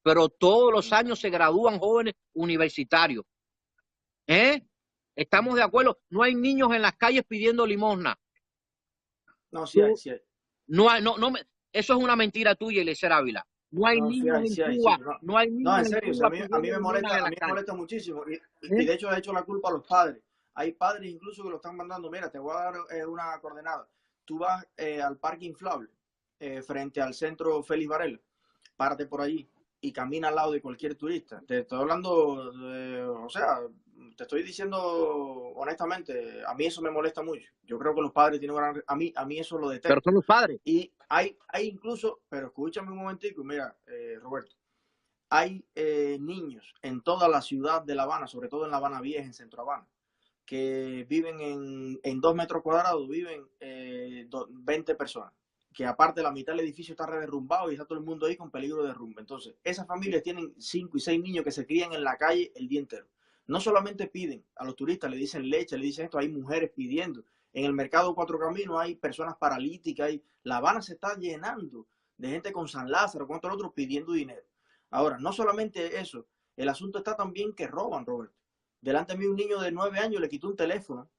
pero todos los años se gradúan jóvenes universitarios. ¿Estamos de acuerdo? No hay niños en las calles pidiendo limosna. No, sí hay, sí hay. Eso es una mentira tuya, Eliezer Ávila. No hay No, niños en sí hay, Cuba, chicos. No, no hay no, en niños en serio, o sea, Cuba pidiendo limosna de a la mí me calle. molesta muchísimo. Y ¿Eh? de hecho le he hecho la culpa a los padres. Hay padres incluso que lo están mandando. Mira, te voy a dar una coordenada. Tú vas al parque inflable, frente al centro Félix Varela. Párate por allí y camina al lado de cualquier turista. Te estoy hablando, o sea, te estoy diciendo honestamente, a mí eso me molesta mucho. Yo creo que los padres tienen gran... a mí eso lo Pero detesto. son los padres. Y hay incluso, pero escúchame un momentico, mira, Roberto, hay niños en toda la ciudad de La Habana, sobre todo en La Habana Vieja, en Centro Habana, que viven en 2 metros cuadrados, viven 20 personas, que aparte la mitad del edificio está derrumbado y está todo el mundo ahí con peligro de derrumbe. Entonces, esas familias tienen 5 y 6 niños que se crían en la calle el día entero. No solamente piden a los turistas, le dicen leche, le dicen esto, hay mujeres pidiendo. En el mercado Cuatro Caminos hay personas paralíticas, La Habana se está llenando de gente con San Lázaro, con otros pidiendo dinero. Ahora, no solamente eso, el asunto está también que roban, Roberto. Delante de mí un niño de 9 años le quitó un teléfono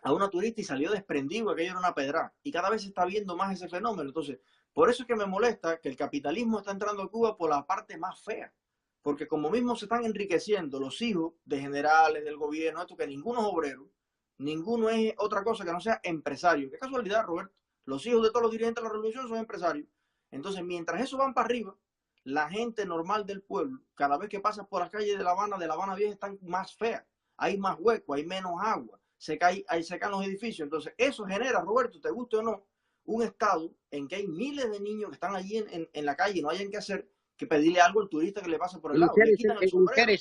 a una turista y salió desprendido, aquello era una pedra. Y cada vez se está viendo más ese fenómeno. Entonces, por eso es que me molesta que el capitalismo está entrando a Cuba por la parte más fea. Porque como mismo se están enriqueciendo los hijos de generales del gobierno, esto que ninguno es obrero, ninguno es otra cosa que no sea empresario. Qué casualidad, Roberto. Los hijos de todos los dirigentes de la revolución son empresarios. Entonces, mientras eso van para arriba, la gente normal del pueblo, cada vez que pasas por las calles de La Habana Vieja, están más feas. Hay más huecos, hay menos agua, se caen los edificios. Entonces, eso genera, Roberto, te guste o no, un estado en que hay miles de niños que están allí en la calle y no hayan que hacer que pedirle algo al turista que le pasa por el lado. Le quitan el sombrero.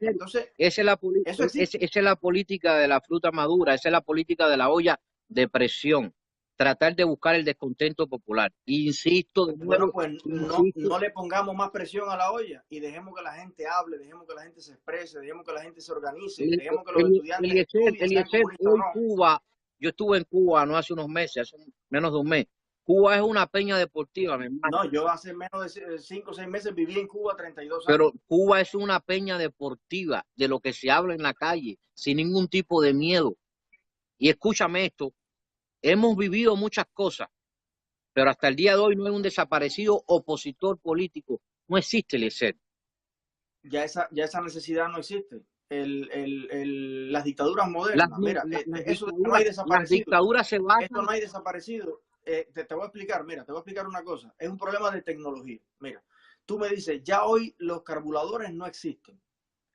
Entonces, eso existe. Esa es la política de la fruta madura, esa es la política de la olla de presión. Tratar de buscar el descontento popular. Insisto, de nuevo, Bueno, pues no le pongamos más presión a la olla y dejemos que la gente hable, dejemos que la gente se exprese, dejemos que la gente se organice, dejemos que los estudiantes estudien, sean comunistas o no. Cuba, yo estuve en Cuba no hace unos meses, hace menos de un mes. Cuba es una peña deportiva, mi hermano. No, yo hace menos de 5 o 6 meses viví en Cuba 32 años. Pero Cuba es una peña deportiva de lo que se habla en la calle, sin ningún tipo de miedo. Y escúchame esto, hemos vivido muchas cosas, pero hasta el día de hoy no hay un desaparecido opositor político. No existe, Eliezer. Ya esa necesidad no existe. Las dictaduras modernas, mira, eso no hay desaparecido. Las dictaduras se basan. Esto no hay desaparecido. Te voy a explicar, mira, te voy a explicar una cosa. Es un problema de tecnología. Mira, tú me dices, ya hoy los carburadores no existen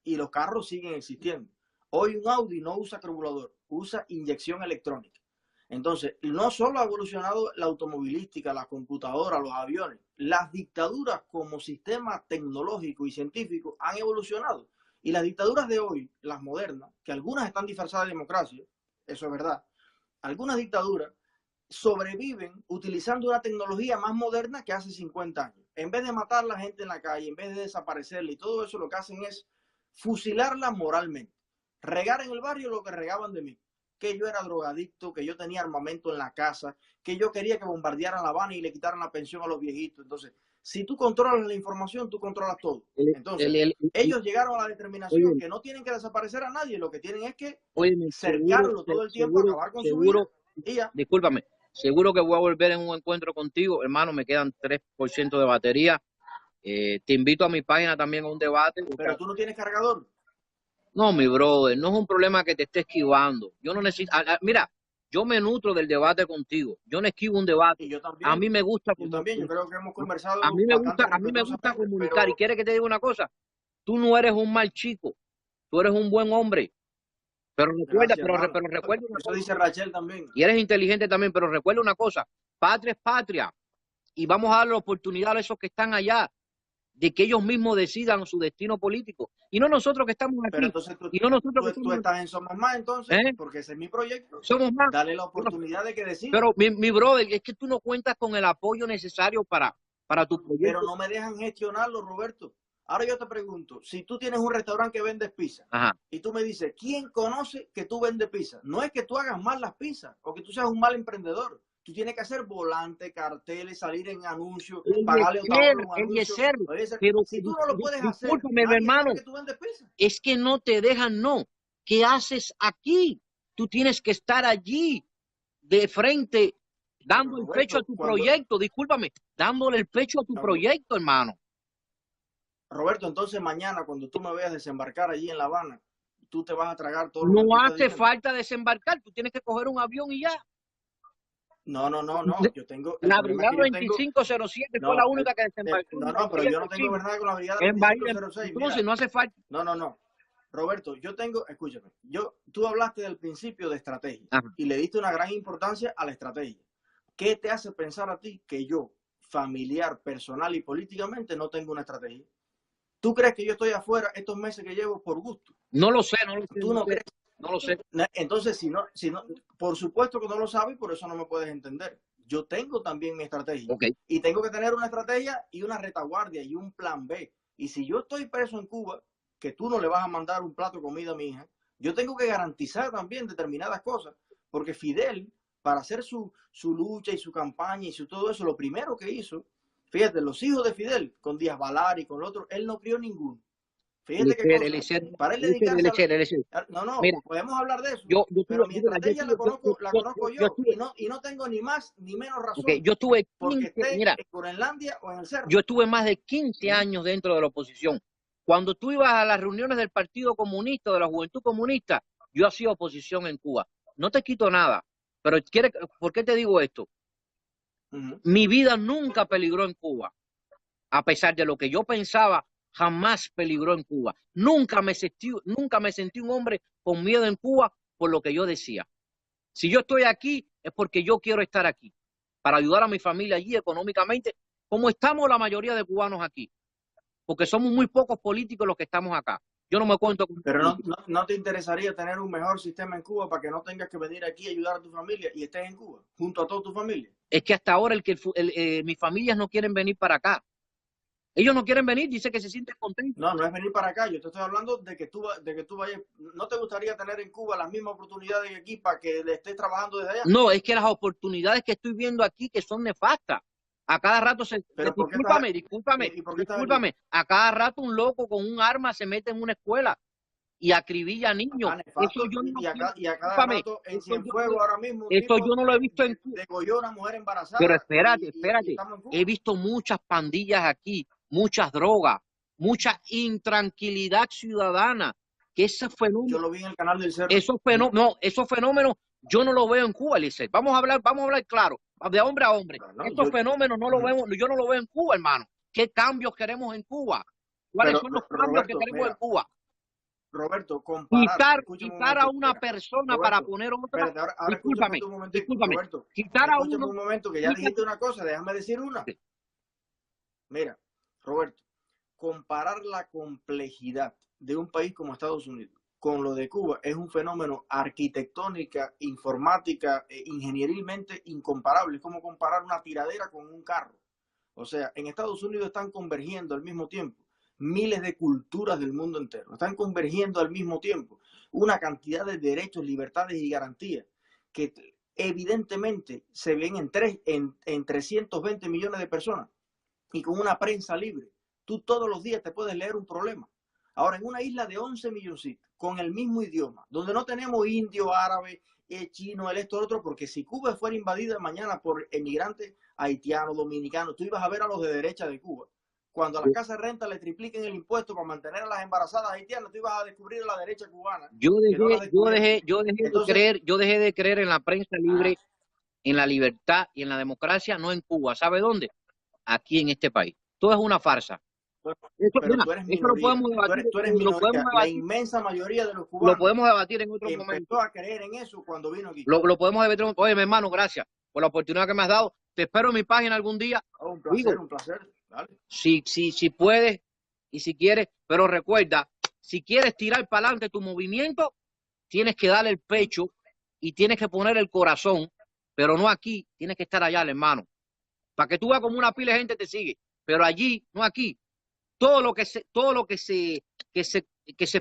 y los carros siguen existiendo. Hoy un Audi no usa carburador, usa inyección electrónica. Entonces, no solo ha evolucionado la automovilística, la computadora, los aviones, las dictaduras como sistema tecnológico y científico han evolucionado. Y las dictaduras de hoy, las modernas, que algunas están disfrazadas de democracia, eso es verdad, algunas dictaduras sobreviven utilizando una tecnología más moderna que hace 50 años. En vez de matar a la gente en la calle, en vez de desaparecerla y todo eso, lo que hacen es fusilarla moralmente. Regar en el barrio lo que regaban de mí. Que yo era drogadicto, que yo tenía armamento en la casa, que yo quería que bombardearan La Habana y le quitaran la pensión a los viejitos. Entonces, si tú controlas la información, tú controlas todo. Entonces, ellos llegaron a la determinación que no tienen que desaparecer a nadie, lo que tienen es que cercarlo todo el tiempo, acabar con su vida y ya. Discúlpame, seguro que voy a volver en un encuentro contigo, hermano, me quedan 3% de batería. Te invito a mi página también a un debate. Pero tú no tienes cargador. No, mi brother, no es un problema que te esté esquivando. Yo no necesito, mira, yo me nutro del debate contigo. Yo no esquivo un debate. Y yo también. A mí me gusta. Yo también, yo creo que hemos conversado. A mí me gusta comunicar. Pero... Y quiere que te diga una cosa. Tú no eres un mal chico. Tú eres un buen hombre. Pero recuerda, pero recuerda. Eso dice Rachel también. Y eres inteligente también, pero recuerda una cosa. Patria es patria. Y vamos a darle la oportunidad a esos que están allá de que ellos mismos decidan su destino político y no nosotros que estamos aquí. Pero entonces tú estás en Somos Más entonces, porque ese es mi proyecto. Somos Más. Dale la oportunidad de que decida. Pero mi brother, es que tú no cuentas con el apoyo necesario para tu proyecto. Pero no me dejan gestionarlo, Roberto. Ahora yo te pregunto, si tú tienes un restaurante que vende pizza, y tú me dices, ¿quién conoce que tú vendes pizza? No es que tú hagas mal las pizzas o que tú seas un mal emprendedor. Tú tienes que hacer volantes, carteles, salir en anuncios, pagarle un anuncio. Pero si tú no lo puedes hacer, mi hermano, que tú vendes pizza. Es que no te dejan, no. ¿Qué haces aquí? Tú tienes que estar allí, de frente, dando el pecho a tu proyecto. Discúlpame, dándole el pecho a tu proyecto, hermano. Roberto, entonces mañana cuando tú me veas desembarcar allí en La Habana, tú te vas a tragar todo lo que No tú estás hace diciendo. falta desembarcar, tú tienes que coger un avión y ya. No, yo tengo, el La problema es que brigada yo tengo, 2507 fue la no, única que desembarcó no, pero yo no en tengo Chile, verdad con la brigada en Bahía. 2506, Entonces mira, no hace falta. no, Roberto, yo tengo, escúchame, tú hablaste del principio de estrategia Ajá. y le diste una gran importancia a la estrategia. ¿Qué te hace pensar a ti que yo, familiar, personal y políticamente, no tengo una estrategia? ¿Tú crees que yo estoy afuera estos meses que llevo por gusto? No lo sé, no lo sé, ¿Tú no crees? no lo sé. Entonces, si no, por supuesto que no lo sabes y por eso no me puedes entender. Yo tengo también mi estrategia Okay. y tengo que tener una estrategia y una retaguardia y un plan B. Y si yo estoy preso en Cuba, que tú no le vas a mandar un plato de comida a mi hija, yo tengo que garantizar también determinadas cosas, porque Fidel, para hacer su lucha y su campaña y su todo eso, lo primero que hizo, fíjate, los hijos de Fidel, con Díaz Balar y con el otro, él no crió ninguno. Fíjate qué cosa. Para él dedicarse Mira, podemos hablar de eso, yo pero tuve, mi estrategia la conozco yo estuve, y no tengo ni más ni menos okay, razón yo tuve porque 15, esté mira, en Groenlandia o en el cerro. yo estuve más de 15 años dentro de la oposición. Cuando tú ibas a las reuniones del Partido Comunista, de la Juventud Comunista, yo hacía oposición en Cuba. No te quito nada, pero ¿por qué te digo esto? Mi vida nunca peligró en Cuba. A pesar de lo que yo pensaba, jamás peligró en Cuba. Nunca me sentí un hombre con miedo en Cuba por lo que yo decía. Si yo estoy aquí, es porque yo quiero estar aquí, para ayudar a mi familia allí económicamente, como estamos la mayoría de cubanos aquí, porque somos muy pocos políticos los que estamos acá. Yo no me cuento con Pero no te interesaría tener un mejor sistema en Cuba para que no tengas que venir aquí a ayudar a tu familia y estés en Cuba, junto a toda tu familia. Es que hasta ahora mis familias no quieren venir para acá. Ellos no quieren venir, dice que se sienten contentos. No es venir para acá. Yo te estoy hablando de que tú vayas. ¿No te gustaría tener en Cuba las mismas oportunidades que aquí para que le estés trabajando desde allá? No, es que las oportunidades que estoy viendo aquí que son nefastas. A cada rato discúlpame, a cada rato un loco con un arma se mete en una escuela y acribilla a niños. Eso yo no lo quiero. Y a cada rato en Cienfuegos ahora mismo un eso tipo yo no lo he visto en Cuba. degolló a una mujer embarazada. Pero espérate, y he visto muchas pandillas aquí, muchas drogas, mucha intranquilidad ciudadana. Que ese fenómeno, yo lo vi en el canal del Cerro. esos fenómenos yo no lo veo en Cuba, Licey. Vamos a hablar claro, de hombre a hombre. Estos fenómenos yo no lo veo en Cuba, hermano. ¿Qué cambios queremos en Cuba? ¿Cuáles son los cambios que queremos en Cuba? Roberto, quitar a una persona para poner otra. Ahora discúlpame, Roberto, quitar a uno. Un momento, que ya dijiste una cosa, déjame decir una. Mira, Roberto, comparar la complejidad de un país como Estados Unidos con lo de Cuba es un fenómeno arquitectónica, informática, ingenierilmente incomparable. Es como comparar una tiradera con un carro. O sea, en Estados Unidos están convergiendo al mismo tiempo miles de culturas del mundo entero. Están convergiendo al mismo tiempo una cantidad de derechos, libertades y garantías que evidentemente se ven en 320 millones de personas y con una prensa libre. Tú todos los días te puedes leer un problema. Ahora, en una isla de 11 milloncitos, con el mismo idioma, donde no tenemos indio, árabe, chino, esto, otro, porque si Cuba fuera invadida mañana por emigrantes haitianos, dominicanos, tú ibas a ver a los de derecha de Cuba. Cuando a las casas de renta le tripliquen el impuesto para mantener a las embarazadas haitianas, tú ibas a descubrir a la derecha cubana. Yo dejé de creer en la prensa libre, en la libertad y en la democracia, no en Cuba. ¿Sabe dónde? Aquí en este país. Todo es una farsa. Pero tú eres minoría. Lo podemos debatir, tú eres minoría. La inmensa mayoría de los cubanos lo podemos debatir en otro momento. Empezó a creer en eso cuando vino aquí. Lo podemos debatir. Oye, mi hermano, gracias por la oportunidad que me has dado. Te espero en mi página algún día. Un placer, un placer. Dale. Si puedes y si quieres, pero recuerda, si quieres tirar para adelante tu movimiento, tienes que darle el pecho y tienes que poner el corazón, pero no aquí, tienes que estar allá, hermano. Para que tú veas como una pila de gente te sigue, pero allí, no aquí. Todo lo que se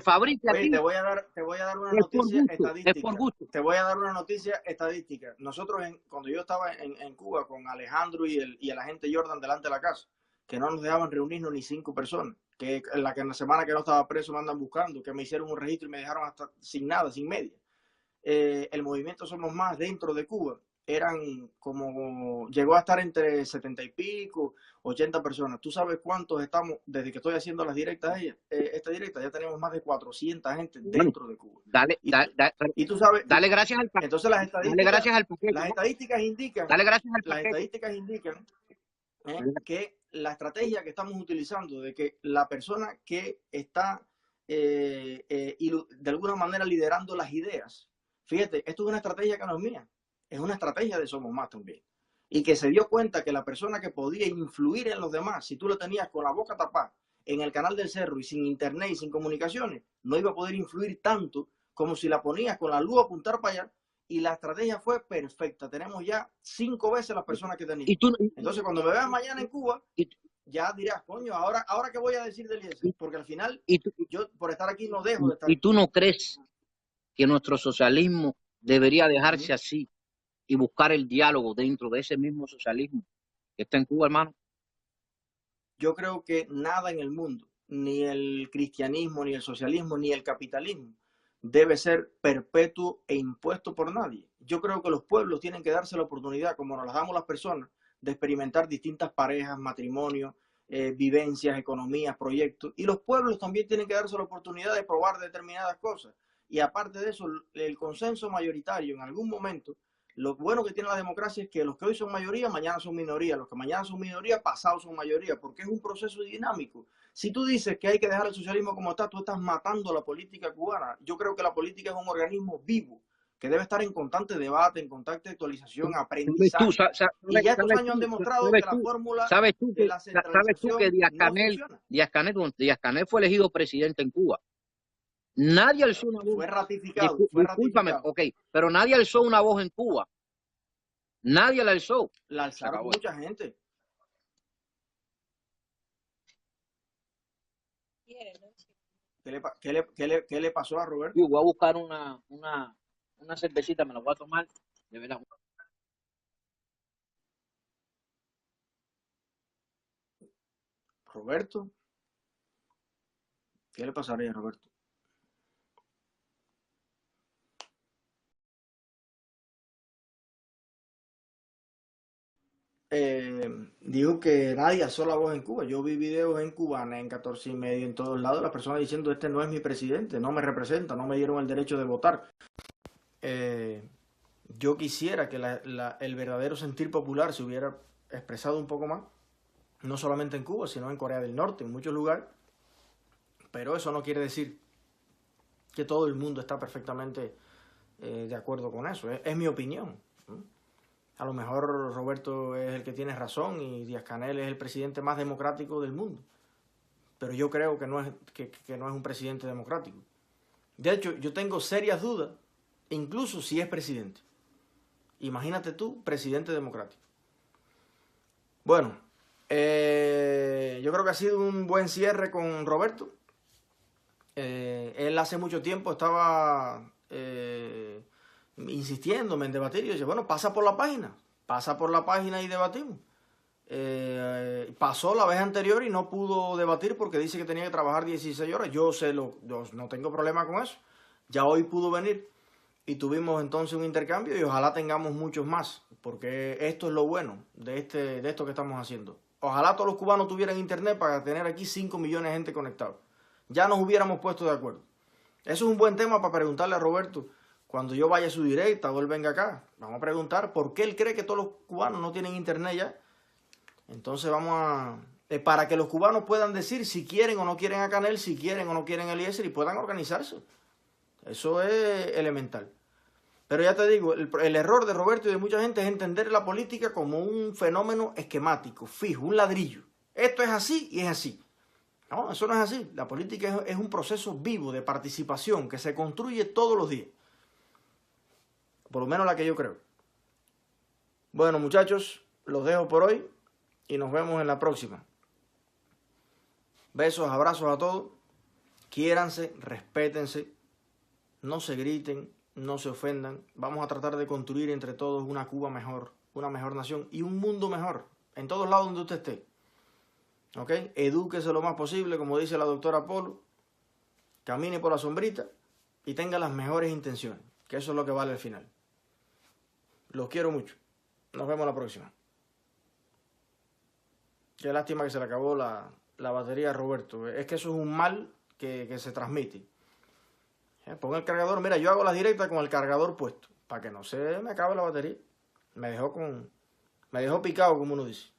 fabrique aquí. Te voy a dar una noticia estadística. Es por gusto. Te voy a dar una noticia estadística. Nosotros, cuando yo estaba en Cuba con Alejandro y el agente Jordan delante de la casa, que no nos dejaban reunirnos ni 5 personas, que en la semana que no estaba preso me andan buscando, que me hicieron un registro y me dejaron hasta sin nada, sin media. El movimiento Somos Más dentro de Cuba llegó a estar entre 70 y pico, 80 personas. ¿Tú sabes cuántos estamos, desde que estoy haciendo las directas, esta directa, ya tenemos más de 400 gente dentro de Cuba? Y tú sabes, dale gracias al paquete. entonces Dale gracias al paquete. las estadísticas indican, Dale gracias al paquete. las estadísticas indican que la estrategia que estamos utilizando de que la persona que está de alguna manera liderando las ideas, fíjate, esto es una estrategia que no es mía, es una estrategia de Somos Más también, y que se dio cuenta que la persona que podía influir en los demás, si tú lo tenías con la boca tapada en el canal del cerro y sin internet y sin comunicaciones, no iba a poder influir tanto como si la ponías con la luz a apuntar para allá. Y la estrategia fue perfecta. Tenemos ya 5 veces las personas que teníamos. Entonces, cuando me veas mañana en Cuba, ya dirás, coño, ahora qué voy a decir de Eliezer. Porque al final, yo por estar aquí no dejo de estar. ¿Y tú no crees que nuestro socialismo debería dejarse así y buscar el diálogo dentro de ese mismo socialismo que está en Cuba, hermano? Yo creo que nada en el mundo, ni el cristianismo, ni el socialismo, ni el capitalismo, debe ser perpetuo e impuesto por nadie. Yo creo que los pueblos tienen que darse la oportunidad, como nos las damos las personas, de experimentar distintas parejas, matrimonios, vivencias, economías, proyectos. Y los pueblos también tienen que darse la oportunidad de probar determinadas cosas. Y aparte de eso, el consenso mayoritario en algún momento, lo bueno que tiene la democracia es que los que hoy son mayoría, mañana son minoría. Los que mañana son minoría, pasado son mayoría, porque es un proceso dinámico. Si tú dices que hay que dejar el socialismo como está, tú estás matando la política cubana. Yo creo que la política es un organismo vivo, que debe estar en constante debate, en constante actualización, aprendizaje. Y ya estos años han demostrado que la fórmula de la centralización no funciona. Díaz Canel fue elegido presidente en Cuba. Nadie alzó una voz. Fue ratificado. Discúlpame, ok, pero nadie alzó una voz en Cuba. Nadie la alzó. La alzaron mucha gente. ¿Qué le pasó a Roberto? Yo voy a buscar una cervecita, me la voy a tomar. De verdad. Roberto. ¿Qué le pasaría a Roberto? Dijo que nadie alzó la voz en Cuba. Yo vi videos en Cubana, en 14 y medio, en todos lados, las personas diciendo, este no es mi presidente, no me representa, no me dieron el derecho de votar. Yo quisiera que el verdadero sentir popular se hubiera expresado un poco más, no solamente en Cuba, sino en Corea del Norte, en muchos lugares, pero eso no quiere decir que todo el mundo está perfectamente de acuerdo con eso. Es mi opinión. A lo mejor Roberto es el que tiene razón y Díaz Canel es el presidente más democrático del mundo. Pero yo creo que no es un presidente democrático. De hecho, yo tengo serias dudas, incluso si es presidente. Imagínate tú, presidente democrático. Bueno, yo creo que ha sido un buen cierre con Roberto. Él hace mucho tiempo estaba insistiéndome en debatir. Y yo decía, bueno, pasa por la página y debatimos. Pasó la vez anterior y no pudo debatir porque dice que tenía que trabajar 16 horas. Yo no tengo problema con eso. Ya hoy pudo venir y tuvimos entonces un intercambio y ojalá tengamos muchos más, porque esto es lo bueno de esto que estamos haciendo. Ojalá todos los cubanos tuvieran internet para tener aquí 5 millones de gente conectados. Ya nos hubiéramos puesto de acuerdo. Eso es un buen tema para preguntarle a Roberto cuando yo vaya a su directa o él venga acá. Vamos a preguntar por qué él cree que todos los cubanos no tienen internet ya. Entonces para que los cubanos puedan decir si quieren o no quieren a Canel, si quieren o no quieren a Eliezer y puedan organizarse. Eso es elemental. Pero ya te digo, el error de Roberto y de mucha gente es entender la política como un fenómeno esquemático, fijo, un ladrillo. Esto es así y es así. No, eso no es así. La política es un proceso vivo de participación que se construye todos los días. Por lo menos la que yo creo. Bueno, muchachos, los dejo por hoy y nos vemos en la próxima. Besos, abrazos a todos. Quiéranse, respétense. No se griten, no se ofendan. Vamos a tratar de construir entre todos una Cuba mejor, una mejor nación y un mundo mejor, en todos lados donde usted esté. ¿Ok? Edúquese lo más posible, como dice la doctora Polo. Camine por la sombrita y tenga las mejores intenciones, que eso es lo que vale al final. Los quiero mucho. Nos vemos la próxima. Qué lástima que se le acabó la batería a Roberto. Es que eso es un mal que se transmite. Pon el cargador. Mira, yo hago las directas con el cargador puesto, para que no se me acabe la batería. Me dejó picado, como uno dice.